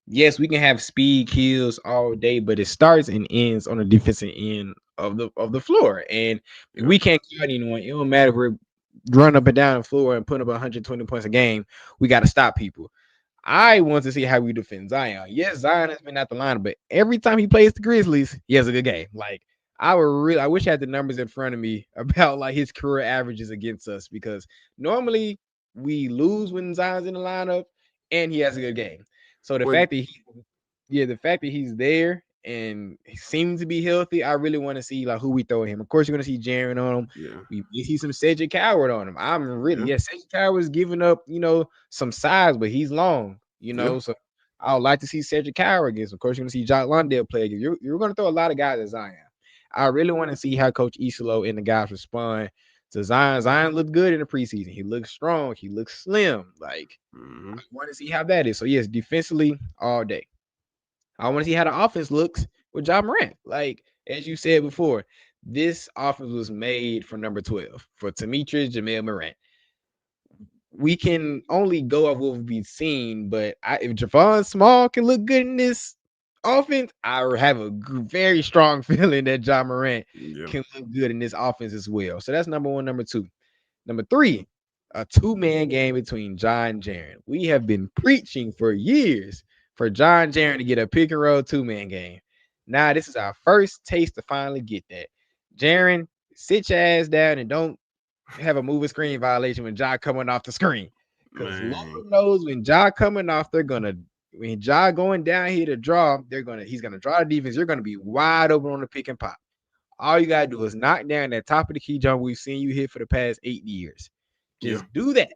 Yes, we can have speed kills all day, but it starts and ends on the defensive end of the floor, and Yeah. we can't guard anyone. It don't matter if we're running up and down the floor and putting up 120 points a game. We got to stop people. I want to see how we defend Zion. Yes, Zion has been at the line, but every time he plays the Grizzlies, he has a good game. Like, I wish I had the numbers in front of me about like his career averages against us, because normally we lose when Zion's in the lineup and he has a good game. So the Well, fact that he's there and he seems to be healthy, I really want to see like who we throw at him. Of course, you're gonna see Jaren on him. yeah, We see some Cedric Coward on him. Yeah. Cedric Coward's giving up, some size, but he's long, Yeah. so I would like to see Cedric Coward against. Of course, you're gonna see Jock Lundell play again. You're gonna throw a lot of guys at Zion. I really want to see how Coach Isolo and the guys respond to Zion. Zion looked good in the preseason. He looks strong. He looks slim. Like, Mhm. I want to see how that is. So yes, defensively all day. I want to see how the offense looks with Ja Morant. Like, as you said before, this offense was made for number 12, for Demetrius Jamel Morant. We can only go off what we've seen, but if Javon Small can look good in this offense, I have a very strong feeling that Ja Morant Yeah. can look good in this offense as well. So that's number one. Number two. Number three, a two-man game between Ja and Jaren. We have been preaching for years for Ja and Jaren to get a pick and roll two-man game. Now, this is our first taste to finally get that. Jaren, sit your ass down and don't have a moving screen violation when Ja coming off the screen. Because Man. Lord knows when Ja coming off, when Ja going down here to draw, he's gonna draw the defense. You're gonna be wide open on the pick and pop. All you gotta do is knock down that top of the key jump we've seen you hit for the past 8 years. Just do that.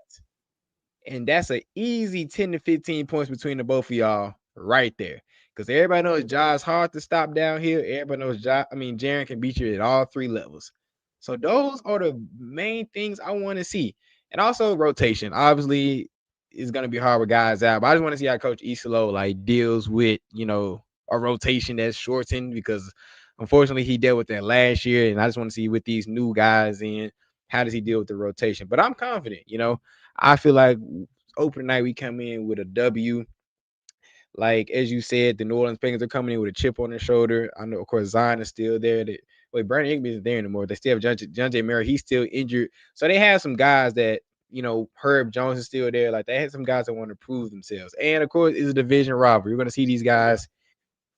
And that's an easy 10 to 15 points between the both of y'all right there. Because everybody knows Ja's hard to stop down here. Everybody knows Jaren can beat you at all three levels. So those are the main things I want to see. And also rotation. Obviously, it's gonna be hard with guys out, but I just want to see how Coach Isolo like deals with, a rotation that's shortened, because unfortunately he dealt with that last year. And I just want to see with these new guys in, how does he deal with the rotation? But I'm confident, I feel like opening night we come in with a W. Like, as you said, the New Orleans Pelicans are coming in with a chip on their shoulder. I know, of course, Zion is still there. Brandon Ingram isn't there anymore. They still have John J. Murray. He's still injured. So they have some guys that, Herb Jones is still there. Like, they had some guys that want to prove themselves. And, of course, it's a division rivalry. You're going to see these guys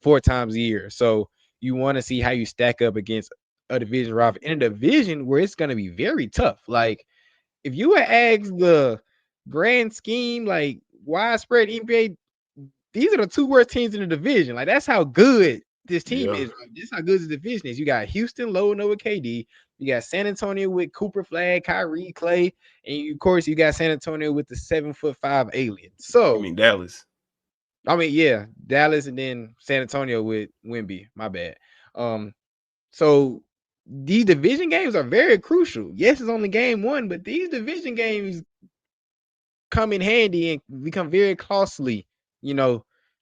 4 times a year. So you want to see how you stack up against a division rival in a division where it's going to be very tough. Like, if you had asked the grand scheme, like widespread NBA, these are the 2 worst teams in the division. Like, that's how good this team Yeah. is. This is how good the division is. You got Houston loading over KD. You got San Antonio with Cooper Flag, Kyrie, Clay, and of course you got San Antonio with the 7'5" alien. I So mean Dallas. yeah, Dallas and then San Antonio with Wemby. My bad. So these division games are very crucial. Yes, it's only game 1, but these division games come in handy and become very costly,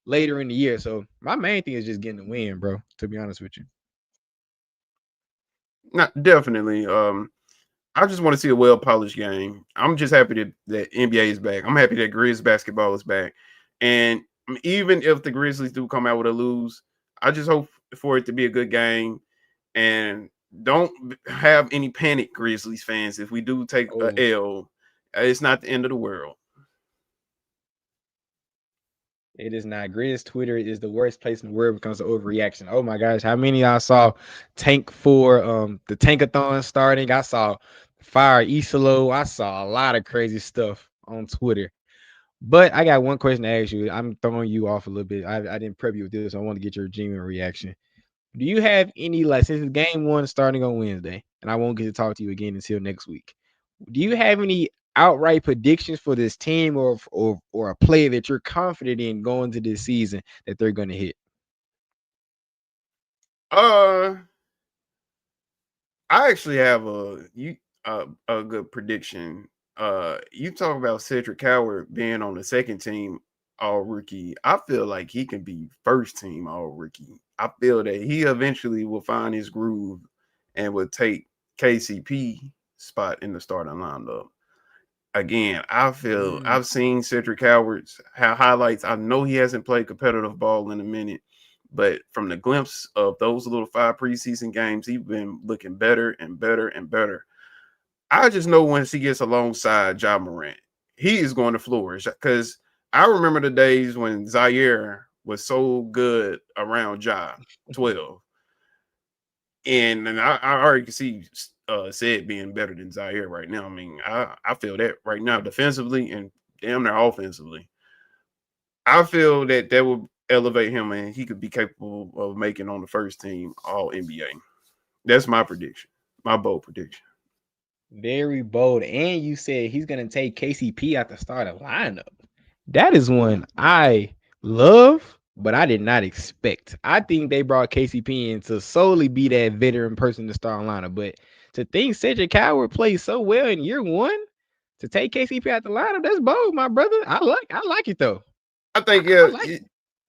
later in the year. So my main thing is just getting the win, bro, to be honest with you. Not definitely. I just want to see a well-polished game. I'm just happy that NBA is back. I'm happy that Grizz basketball is back. And even if the Grizzlies do come out with a lose, I just hope for it to be a good game. And don't have any panic, Grizzlies fans. If we do take a L, it's not the end of the world. It is not. Grizz Twitter is the worst place in the world when it comes to overreaction. Oh my gosh, how many I saw tank for the tankathon starting? I saw fire Isolo. I saw a lot of crazy stuff on Twitter. But I got one question to ask you. I'm throwing you off a little bit. I didn't prep you with this. So I want to get your genuine reaction. Do you have any, like, since it's game 1 starting on Wednesday, and I won't get to talk to you again until next week, do you have any outright predictions for this team or a play that you're confident in going to this season that they're going to hit? I actually have a good prediction. You talk about Cedric Coward being on the second team all rookie. I feel like he can be first team all rookie. I feel that he eventually will find his groove and will take KCP spot in the starting lineup. Again, I feel I've seen Cedric Coward's highlights. I know he hasn't played competitive ball in a minute, but from the glimpse of those little 5 preseason games, he's been looking better and better and better. I just know once he gets alongside Ja Morant, he is going to flourish, because I remember the days when Zaire was so good around Ja 12. And I already can see Sid being better than Zaire right now. I mean, I feel that right now defensively and damn near offensively. I feel that will elevate him and he could be capable of making on the first team all NBA. That's my prediction, my bold prediction. Very bold. And you said he's going to take KCP out the starting lineup. That is one I love, but I did not expect. I think they brought KCP in to solely be that veteran person to start lineup. But to think Cedric Coward plays so well in year one, to take KCP out the lineup, that's bold, my brother. I like it though. I think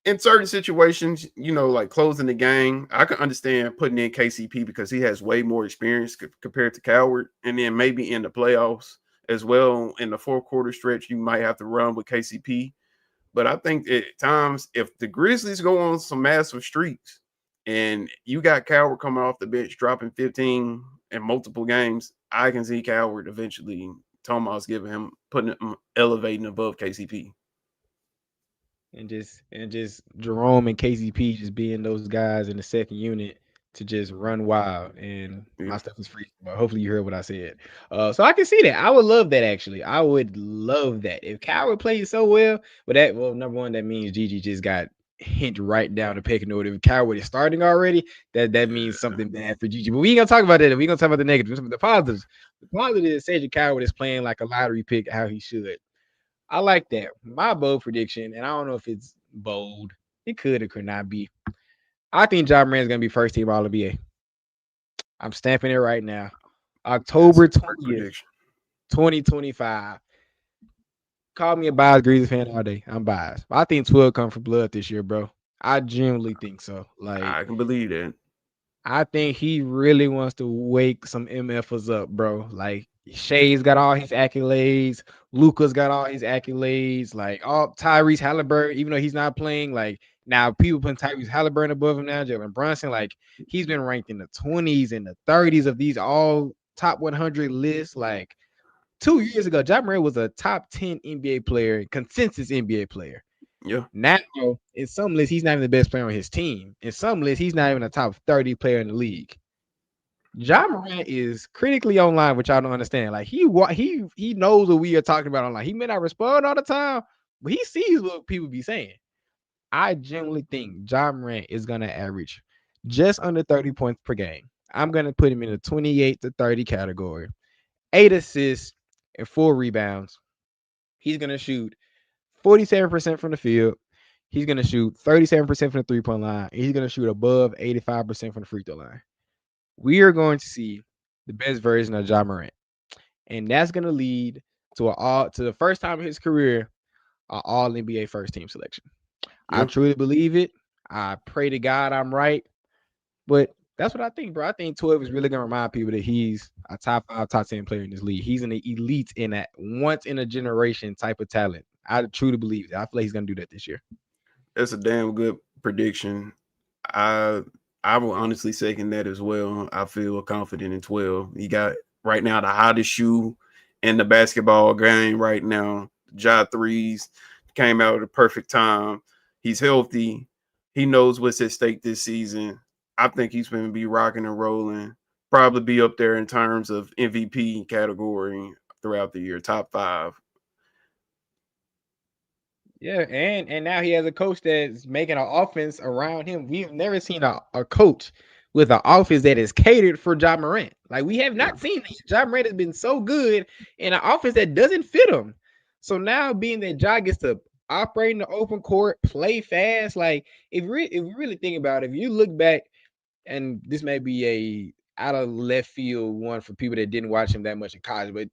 in certain situations, like closing the game, I can understand putting in KCP because he has way more experience compared to Coward. And then maybe in the playoffs as well, in the fourth quarter stretch, you might have to run with KCP. But I think at times, if the Grizzlies go on some massive streaks and you got Coward coming off the bench, dropping 15 in multiple games, I can see Coward eventually, Tomas putting him elevating above KCP. And just Jerome and KCP just being those guys in the second unit to just run wild. And my stuff is free. But hopefully you heard what I said. So I can see that. I would love that, actually. I would love that. If Coward plays so well, number one, that means Gigi just got hint right down the pecking order. If Coward is starting already, that means something bad for Gigi. But we ain't gonna talk about that. We gonna talk about the negatives. The positives. The positive is Cedric Coward is playing like a lottery pick, how he should. I like that. My bold prediction, and I don't know if it's bold. It could or could not be. I think Ja Morant's going to be first team All-NBA. I'm stamping it right now. October 20th, 2025. Call me a biased Grizzlies fan all day. I'm biased. I think 12 come from blood this year, bro. I genuinely think so. Like, I can believe that. I think he really wants to wake some MFers up, bro. Like, Shay's got all his accolades. Luka's got all his accolades. Like, Tyrese Halliburton, even though he's not playing, like, now people putting Tyrese Halliburton above him now, Jalen Brunson, like, he's been ranked in the 20s and the 30s of these all top 100 lists. Like, 2 years ago, Ja Morant was a top 10 NBA player, consensus NBA player. Yeah. Now, in some lists, he's not even the best player on his team. In some lists, he's not even a top 30 player in the league. Ja Morant is critically online, which I don't understand. Like, he knows what we are talking about online. He may not respond all the time, but he sees what people be saying. I genuinely think Ja Morant is going to average just under 30 points per game. I'm going to put him in the 28 to 30 category. 8 assists and 4 rebounds. He's going to shoot 47% from the field. He's going to shoot 37% from the three-point line. And he's going to shoot above 85% from the free throw line. We are going to see the best version of Ja Morant. And that's going to lead to the first time in his career, an all-NBA first-team selection. Yep. I truly believe it. I pray to God I'm right. But that's what I think, bro. I think 12 is really going to remind people that he's a top 5, top 10 player in this league. He's an elite in that once-in-a-generation type of talent. I truly believe that. I feel like he's going to do that this year. That's a damn good prediction. I will honestly second that as well. I feel confident in 12. He got right now the hottest shoe in the basketball game right now. Ja threes came out at the perfect time. He's healthy. He knows what's at stake this season. I think he's going to be rocking and rolling. Probably be up there in terms of MVP category throughout the year, top 5. Yeah, and now he has a coach that's making an offense around him. We've never seen a coach with an offense that is catered for Ja Morant. Like, we have not seen that. Ja Morant has been so good in an offense that doesn't fit him. So now, being that Ja gets to operate in the open court, play fast, like, if you really think about it, if you look back, and this may be a out of left field one for people that didn't watch him that much in college, but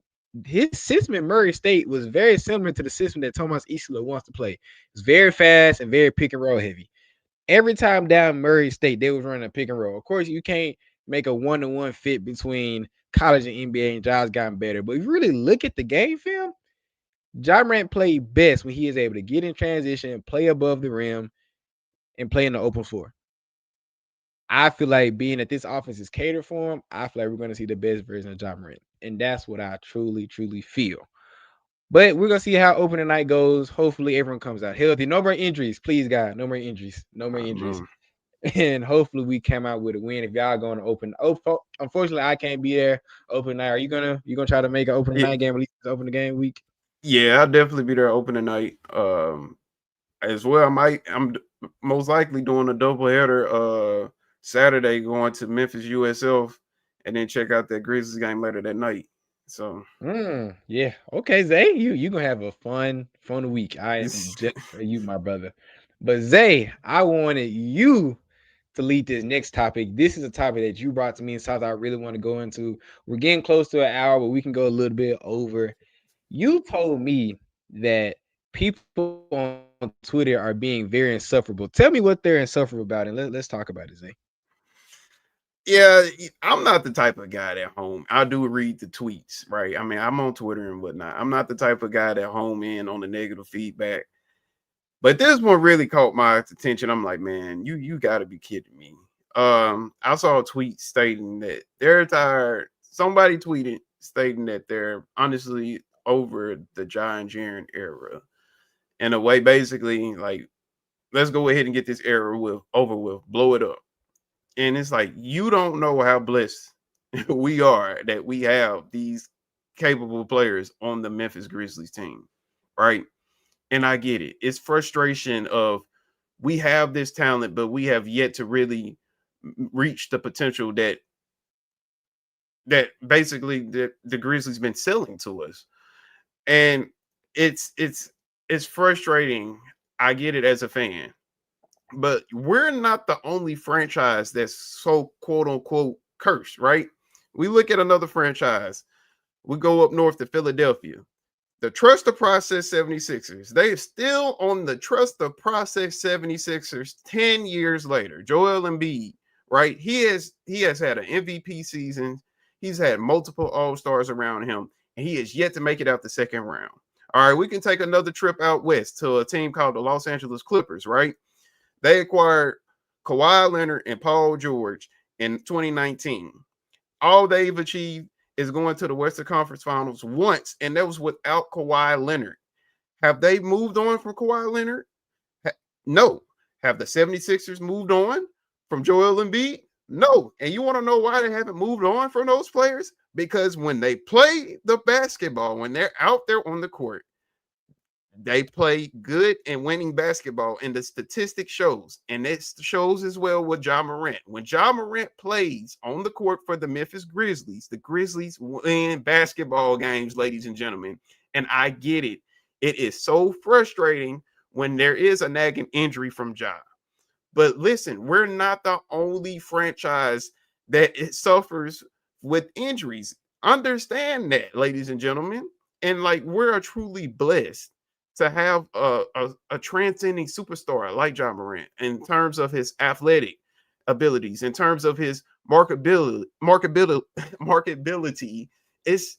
his system at Murray State was very similar to the system that Thomas Isla wants to play. It's very fast and very pick and roll heavy. Every time down Murray State, they was running a pick and roll. Of course, you can't make a one-to-one fit between college and NBA, and Ja's gotten better. But if you really look at the game film, Ja Morant played best when he is able to get in transition, play above the rim, and play in the open floor. I feel like being that this offense is catered for him, I feel like we're going to see the best version of Ja Morant. And that's what I truly, truly feel. But we're going to see how opening night goes. Hopefully, everyone comes out healthy. No more injuries, please, God. No more injuries. No more injuries. And hopefully, we come out with a win. If y'all going to open, unfortunately, I can't be there opening night. Are you gonna try to make an opening night game, at least open the game week? Yeah, I'll definitely be there opening night. As well, I'm most likely doing a doubleheader Saturday, going to Memphis USF, and then check out that Grizzlies game later that night. So yeah, okay, Zay, you gonna have a fun week. I am just for you, my brother. But Zay, I wanted you to lead this next topic. This is a topic that you brought to me and something I really want to go into. We're getting close to an hour, but we can go a little bit over. You told me that people on Twitter are being very insufferable. Tell me what they're insufferable about, and let's talk about it, Zay. Yeah, I'm not the type of guy at home. I do read the tweets, right? I mean, I'm on Twitter and whatnot. I'm not the type of guy that home in on the negative feedback. But this one really caught my attention. I'm like, man, you got to be kidding me. I saw a tweet stating that they're tired. Somebody tweeted stating that they're honestly over the Ja and Jaren era. In a way, basically, like, let's go ahead and get this era over with, blow it up. And it's like, you don't know how blessed we are that we have these capable players on the Memphis Grizzlies team, right? And I get it. It's frustration of we have this talent, but we have yet to really reach the potential that basically the Grizzlies been selling to us. And it's frustrating. I get it as a fan. But we're not the only franchise that's so quote unquote cursed, right? We look at another franchise. We go up north to Philadelphia. The Trust the Process 76ers. They are still on the Trust the Process 76ers 10 years later. Joel Embiid, right? He has had an MVP season. He's had multiple All-Stars around him, and he is yet to make it out the second round. All right, we can take another trip out west to a team called the Los Angeles Clippers, right? They acquired Kawhi Leonard and Paul George in 2019. All they've achieved is going to the Western Conference Finals once, and that was without Kawhi Leonard. Have they moved on from Kawhi Leonard? No. Have the 76ers moved on from Joel Embiid? No. And you want to know why they haven't moved on from those players? Because when they play the basketball, when they're out there on the court, they play good and winning basketball, and the statistic shows, and it shows as well with Ja Morant. When Ja Morant plays on the court for the Memphis Grizzlies, the Grizzlies win basketball games, ladies and gentlemen. And I get it. It is so frustrating when there is a nagging injury from Ja. But listen, we're not the only franchise that it suffers with injuries. Understand that, ladies and gentlemen. And like, we're truly blessed to have a transcending superstar like Ja Morant in terms of his athletic abilities, in terms of his marketability. It's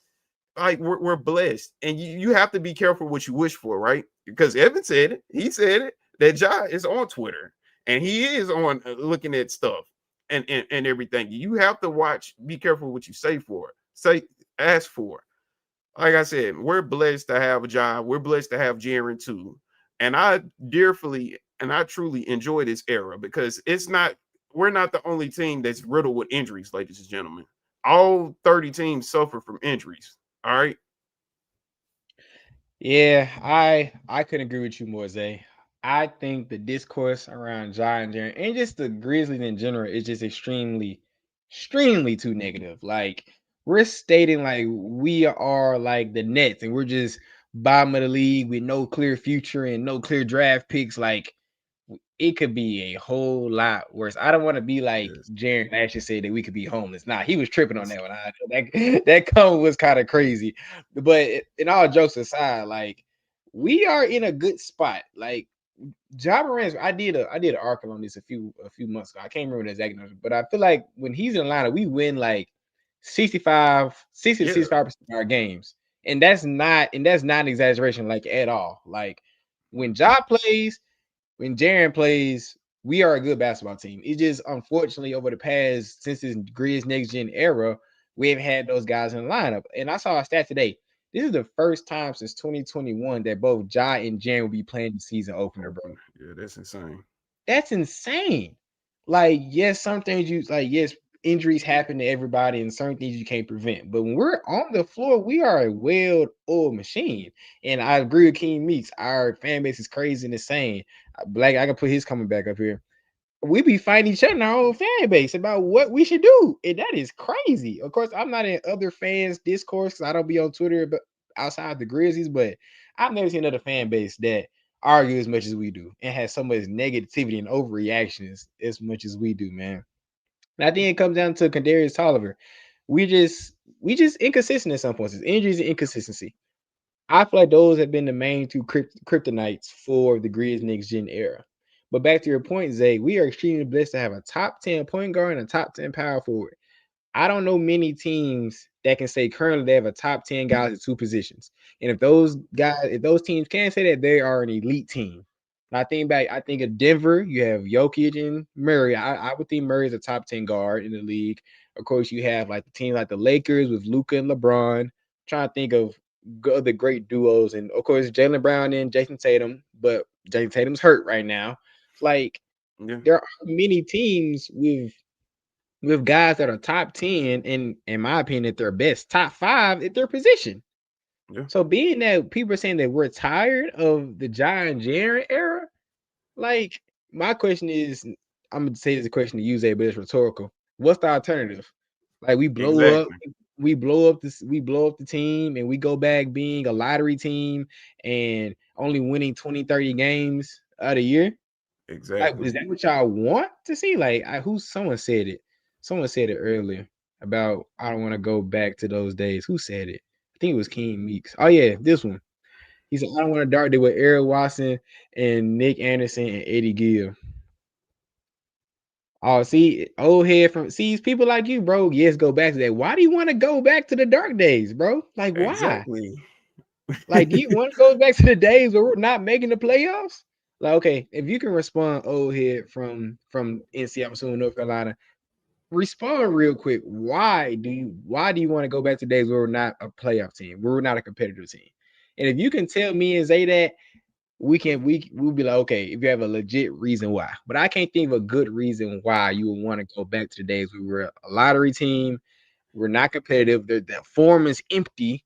like we're blessed, and you have to be careful what you wish for, right? Because Evan said it. He said it that Ja is on Twitter and he is on looking at stuff and everything. You have to watch, be careful what you ask for. Like I said, we're blessed to have Ja. We're blessed to have Jaren too. And I truly enjoy this era because we're not the only team that's riddled with injuries, ladies and gentlemen. All 30 teams suffer from injuries. All right. Yeah, I couldn't agree with you more, Zay. I think the discourse around Ja and Jaren and just the Grizzlies in general is just extremely too negative. Like, we're stating like we are like the Nets and we're just bottom of the league with no clear future and no clear draft picks. Like, it could be a whole lot worse. I don't want to be like Yes. Jaren actually said that we could be homeless. Nah, he was tripping on that one. That comment was kind of crazy. But in all jokes aside, like we are in a good spot. Like Ja Morant, I did an article on this a few months ago. I can't remember the exact number, but I feel like when he's in the lineup, we win like 60 to 65% of our games. And that's not an exaggeration, like at all. Like when Ja plays, when Jaren plays, we are a good basketball team. It's just unfortunately over the past since this Grizz next gen era, we have had those guys in the lineup. And I saw a stat today. This is the first time since 2021 that both Ja and Jaren will be playing the season opener, bro. Yeah, that's insane. That's insane. Like, yes, some things yes, injuries happen to everybody and certain things you can't prevent. But when we're on the floor, we are a well-oiled machine. And I agree with King Meeks. Our fan base is crazy and insane. Black, I can put his coming back up here. We be fighting each other in our own fan base about what we should do. And that is crazy. Of course, I'm not in other fans' discourse because I don't be on Twitter but outside the Grizzlies, but I've never seen another fan base that argue as much as we do and has so much negativity and overreactions as much as we do, man. And I think it comes down to Kadarius Tolliver. We just inconsistent at some points. It's injuries and inconsistency. I feel like those have been the main two kryptonites for the Grizz next gen era. But back to your point, Zay, we are extremely blessed to have a top 10 point guard and a top 10 power forward. I don't know many teams that can say currently they have a top 10 guys at two positions. And if those teams can say that, they are an elite team. And I think of Denver, you have Jokic and Murray. I would think Murray is a top 10 guard in the league. Of course, you have like the team like the Lakers with Luka and LeBron. I'm trying to think of other great duos. And of course, Jaylen Brown and Jason Tatum, but Jason Tatum's hurt right now. Like, there are many teams with guys that are top 10, and in my opinion, at their best, top 5 at their position. Yeah. So being that people are saying that we're tired of the Ja and Jaren era, like my question is, I'm gonna say this a question to you, Zay, but it's rhetorical. What's the alternative? Like we blow up the team and we go back being a lottery team and only winning 20, 30 games out a year. Exactly. Like, is that what y'all want to see? Like, someone said it. Someone said it earlier about I don't want to go back to those days. Who said it? I think it was King Meeks. Oh yeah, this one. He said I don't want to dark day with Eric Watson and Nick Anderson and Eddie Gill. Oh, see, old head from people like you, bro. Yes, go back to that. Why do you want to go back to the dark days, bro? Like, why? Exactly. Like, do you want to go back to the days where we're not making the playoffs? Like, okay, if you can respond, old head from NC, I'm assuming North Carolina, respond real quick. Why do you want to go back to days where we're not a playoff team, where we're not a competitive team? And if you can tell me and say that, we'll be like, okay, if you have a legit reason why. But I can't think of a good reason why you would want to go back to the days we were a lottery team. We're not competitive. The form is empty.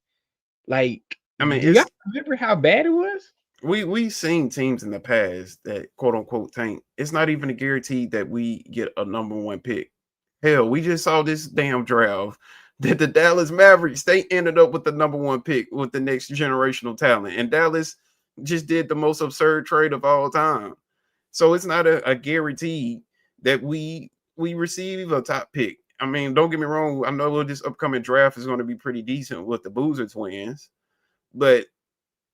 Like, I mean, do y'all remember how bad it was? We've seen teams in the past that quote unquote tank. It's not even a guarantee that we get a number 1 pick. Hell, we just saw this damn draft that the Dallas Mavericks, they ended up with the number 1 pick with the next generational talent. And Dallas just did the most absurd trade of all time. So it's not a guarantee that we receive a top pick. I mean, don't get me wrong. I know this upcoming draft is going to be pretty decent with the Boozer twins, but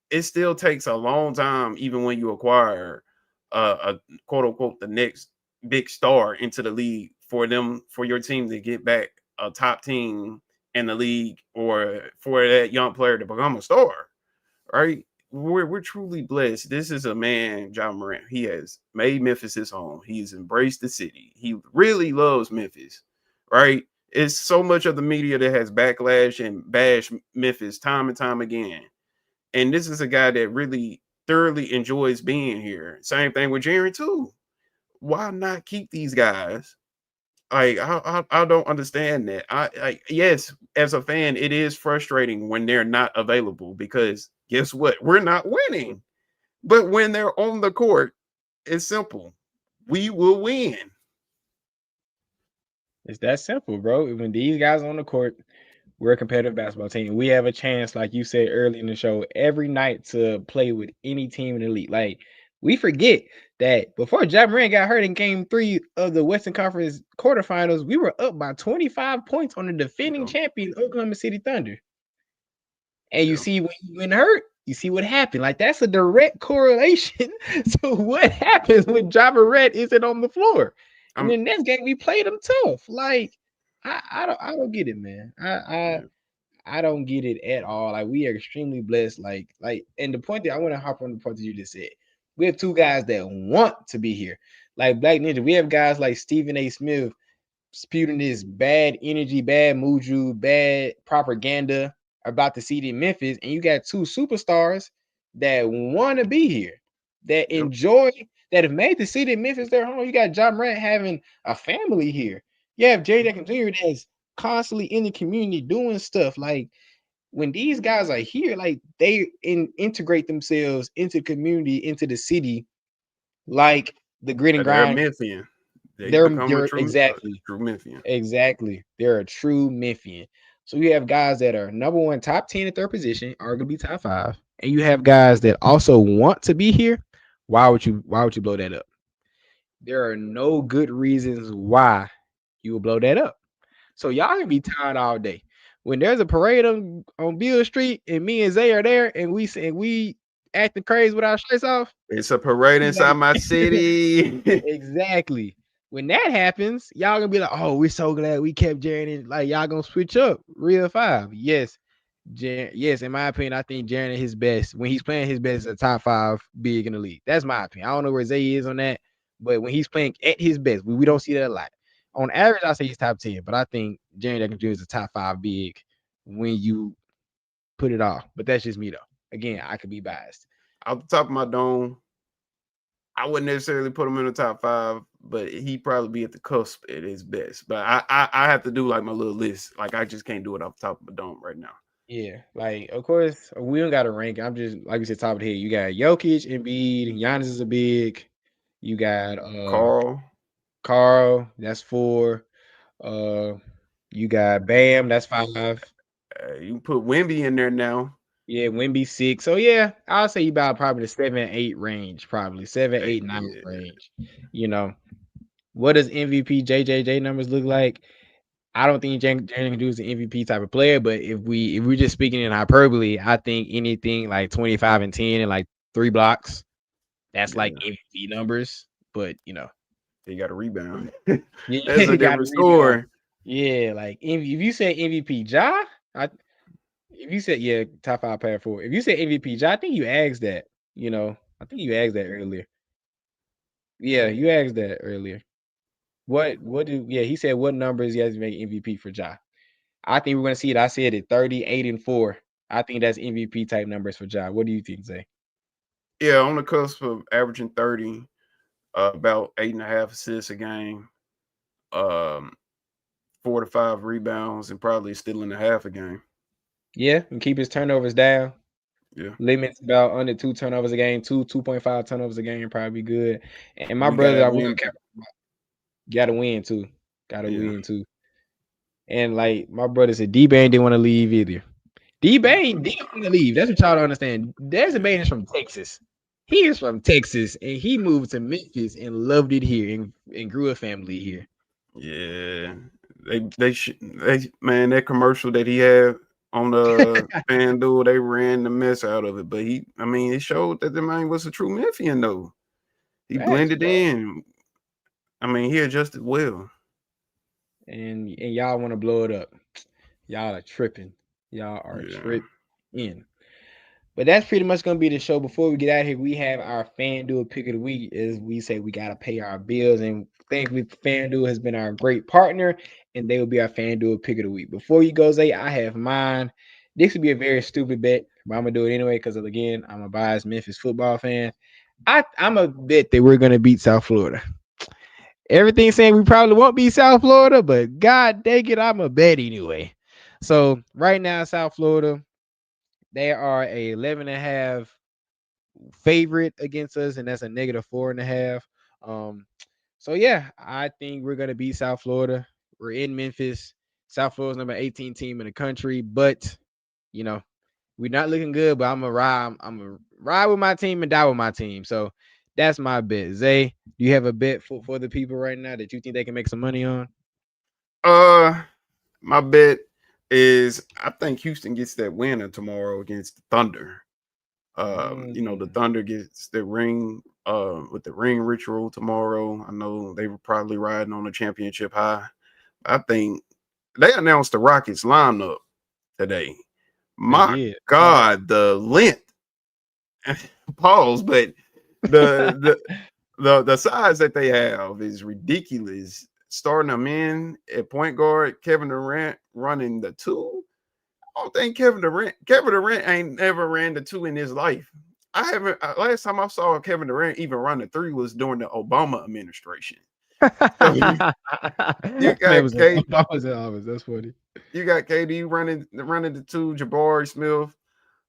it still takes a long time, even when you acquire a quote unquote the next big star into the league for your team to get back a top team in the league or for that young player to become a star. Right? We're truly blessed. This is a man, Ja Morant. He has made Memphis his home. He's embraced the city. He really loves Memphis. Right? It's so much of the media that has backlash and bashed Memphis time and time again. And this is a guy that really thoroughly enjoys being here. Same thing with Jaren too. Why not keep these guys? Like, I don't understand that. Yes, as a fan, it is frustrating when they're not available because guess what? We're not winning. But when they're on the court, it's simple. We will win. It's that simple, bro. When these guys are on the court, we're a competitive basketball team. We have a chance, like you said early in the show, every night to play with any team in the league. Like, We forget that before Ja Morant got hurt in Game 3 of the Western Conference quarterfinals, we were up by 25 points on the defending champion Oklahoma City Thunder. And you see when he went hurt, you see what happened. Like that's a direct correlation to what happens when Ja Morant isn't on the floor. And in this game, we played him tough. Like I don't get it, man. I don't get it at all. Like we are extremely blessed. Like, and the point that I want to hop on the point that you just said. We have two guys that want to be here. Like Black Ninja, we have guys like Stephen A. Smith spewing this bad energy, bad mojo, bad propaganda about the city in Memphis, and you got two superstars that want to be here, that enjoy, that have made the city of Memphis their home. You got Ja Morant having a family here. You have Jaden Jr. that's constantly in the community doing stuff. Like when these guys are here, like they integrate themselves into the community, into the city, like the grit and grind. They're Memphian. They're exactly true Memphian. Exactly. They're a true Memphian. So you have guys that are number one, top 10 at their position, arguably top 5. And you have guys that also want to be here. Why would you blow that up? There are no good reasons why you will blow that up. So y'all can be tired all day. When there's a parade on Beale Street and me and Zay are there and we acting crazy with our shirts off. It's a parade inside my city. Exactly. When that happens, y'all gonna be like, "Oh, we're so glad we kept Jaren." And like y'all gonna switch up real 5. Yes, yes. In my opinion, I think Jaren at his best when he's playing his best as a top 5 big in the league. That's my opinion. I don't know where Zay is on that, but when he's playing at his best, we don't see that a lot. On average, I say he's top 10, but I think Jaren Jr. is a top 5 big when you put it off. But that's just me though. Again, I could be biased. Off the top of my dome, I wouldn't necessarily put him in the top 5, but he'd probably be at the cusp at his best. But I have to do like my little list. Like I just can't do it off the top of my dome right now. Yeah, like of course we don't got to rank. I'm just like you said, top of the head. You got Jokic, Embiid, Giannis is a big. You got Carl, that's 4. You got Bam, that's 5. You can put Wemby in there now. Yeah, Wemby 6. So yeah, I'll say about probably the 7-8 range, probably 7-8-9 range. You know, what does MVP JJJ numbers look like? I don't think Jaren can do is an MVP type of player, but if we're just speaking in hyperbole, I think anything like 25 and 10 and like 3 blocks, that's like MVP numbers. But you know, they got a rebound. That's a different score. Yeah, like if you say MVP Ja, if you said top 5 player 4, if you said MVP Ja, I think you asked that. You know, I think you asked that earlier. Yeah, you asked that earlier. He said what numbers he has to make MVP for Ja. I think we're gonna see it. I said it 38 and 4. I think that's MVP type numbers for Ja. What do you think, Zay? Yeah, on the cusp of averaging 30, about 8.5 assists a game, 4 to 5 rebounds, and probably stealing a half a game. Yeah, and keep his turnovers down. Yeah, limits about under 2 turnovers a game, 2.5 turnovers a game, probably good. And my brother, gotta win too. Win too. And like my brother said, D-Bane didn't want to leave either. D-Bane didn't want to leave. That's what y'all don't understand. There's a man is from Texas. He is from Texas, and he moved to Memphis and loved it here and grew a family here. Yeah, man, that commercial that he had on the FanDuel, they ran the mess out of it. But it showed that the man was a true Memphian though. He blended in. He adjusted well. And y'all want to blow it up. Y'all are tripping. Y'all are tripping. But that's pretty much going to be the show. Before we get out of here, we have our FanDuel pick of the week. As we say, we got to pay our bills. And thankfully, FanDuel has been our great partner. And they will be our FanDuel pick of the week. Before you go, Zay, I have mine. This would be a very stupid bet, but I'm going to do it anyway because, again, I'm a biased Memphis football fan. I'm a bet that we're going to beat South Florida. Everything's saying we probably won't beat South Florida, but God dang it, I'm a bet anyway. So right now, South Florida, they are a 11.5 favorite against us, and that's a -4.5. So yeah, I think we're gonna beat South Florida. We're in Memphis. South Florida's number 18 team in the country, but you know, we're not looking good. But I'm a ride with my team and die with my team. So That's my bet. Zay, do you have a bet for the people right now that you think they can make some money on? My bet is I think Houston gets that winner tomorrow against the Thunder. The Thunder gets the ring with the ring ritual tomorrow. I know they were probably riding on a championship high. I think they announced the Rockets lineup today. My God, the length. Pause, but the size that they have is ridiculous. Starting them in at point guard, Kevin Durant running the 2. I don't think Kevin Durant ain't never ran the 2 in his life. I haven't. Last time I saw Kevin Durant even run the 3 was during the Obama administration. You got KD. That's funny. You got KD running the 2, Jabari Smith,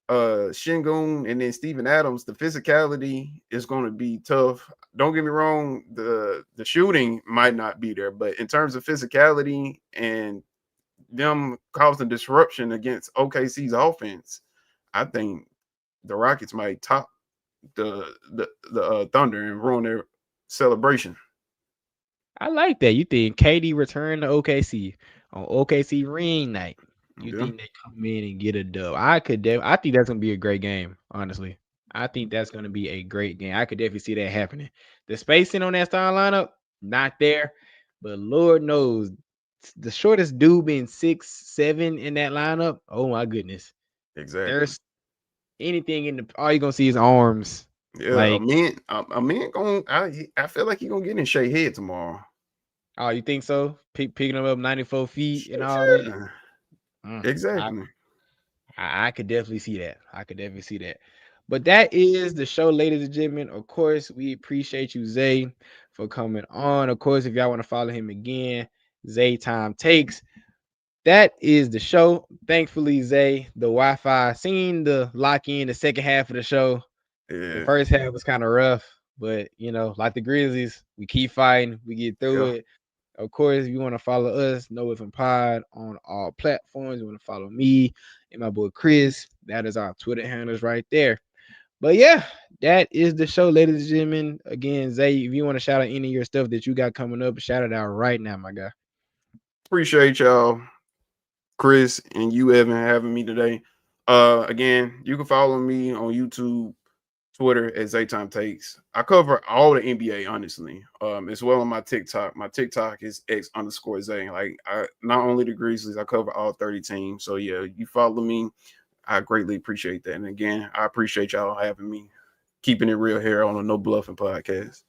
Şengün, and then Steven Adams. The physicality is going to be tough. Don't get me wrong, the shooting might not be there, but in terms of physicality and them causing disruption against OKC's offense, I think the Rockets might top the Thunder and ruin their celebration. I like that. You think KD return to OKC on OKC ring night? You think they come in and get a dub? I think that's gonna be a great game. Honestly, I think that's gonna be a great game. I could definitely see that happening. The spacing on that starting lineup, not there, but Lord knows the shortest dude being 6'7" in that lineup. Oh my goodness! Exactly. There's anything in all you're gonna see is arms. Yeah, like, I feel like he's gonna get in Shea head tomorrow. Oh, you think so? Picking him up 94 feet and all that. Exactly. I could definitely see that. But that is the show, ladies and gentlemen. Of course, we appreciate you, Zay, for coming on. Of course, if y'all want to follow him again, Zay Time Takes. That is the show. Thankfully, Zay, the Wi-Fi seemed to lock in the second half of the show. Yeah. The first half was kind of rough, but like the Grizzlies, we keep fighting. We get through it. Of course, if you want to follow us, No Bluffin Pod on all platforms. You want to follow me and my boy Chris. That is our Twitter handles right there. But yeah, that is the show, ladies and gentlemen. Again, Zay, if you want to shout out any of your stuff that you got coming up, shout it out right now, my guy. Appreciate y'all, Chris and you, Evan, having me today. Again, you can follow me on YouTube, Twitter at Zaytime Takes. I cover all the NBA, honestly, as well on my TikTok. My TikTok is X_Zay. Like, not only the Grizzlies, I cover all 30 teams. So yeah, you follow me. I greatly appreciate that. And again, I appreciate y'all having me, keeping it real here on the No Bluffin Podcast.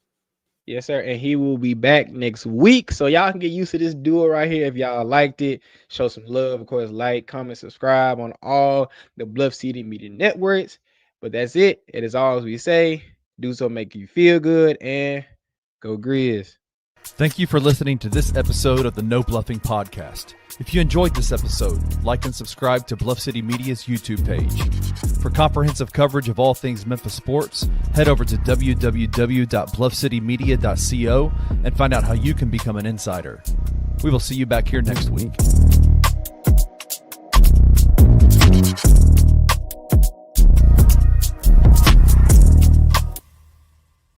Yes, sir. And he will be back next week. So y'all can get used to this duo right here. If y'all liked it, show some love. Of course, like, comment, subscribe on all the Bluff City Media Networks. But that's it. It is all as we say. Do so make you feel good, and go Grizz. Thank you for listening to this episode of the No Bluffing Podcast. If you enjoyed this episode, like and subscribe to Bluff City Media's YouTube page. For comprehensive coverage of all things Memphis sports, head over to www.bluffcitymedia.co and find out how you can become an insider. We will see you back here next week.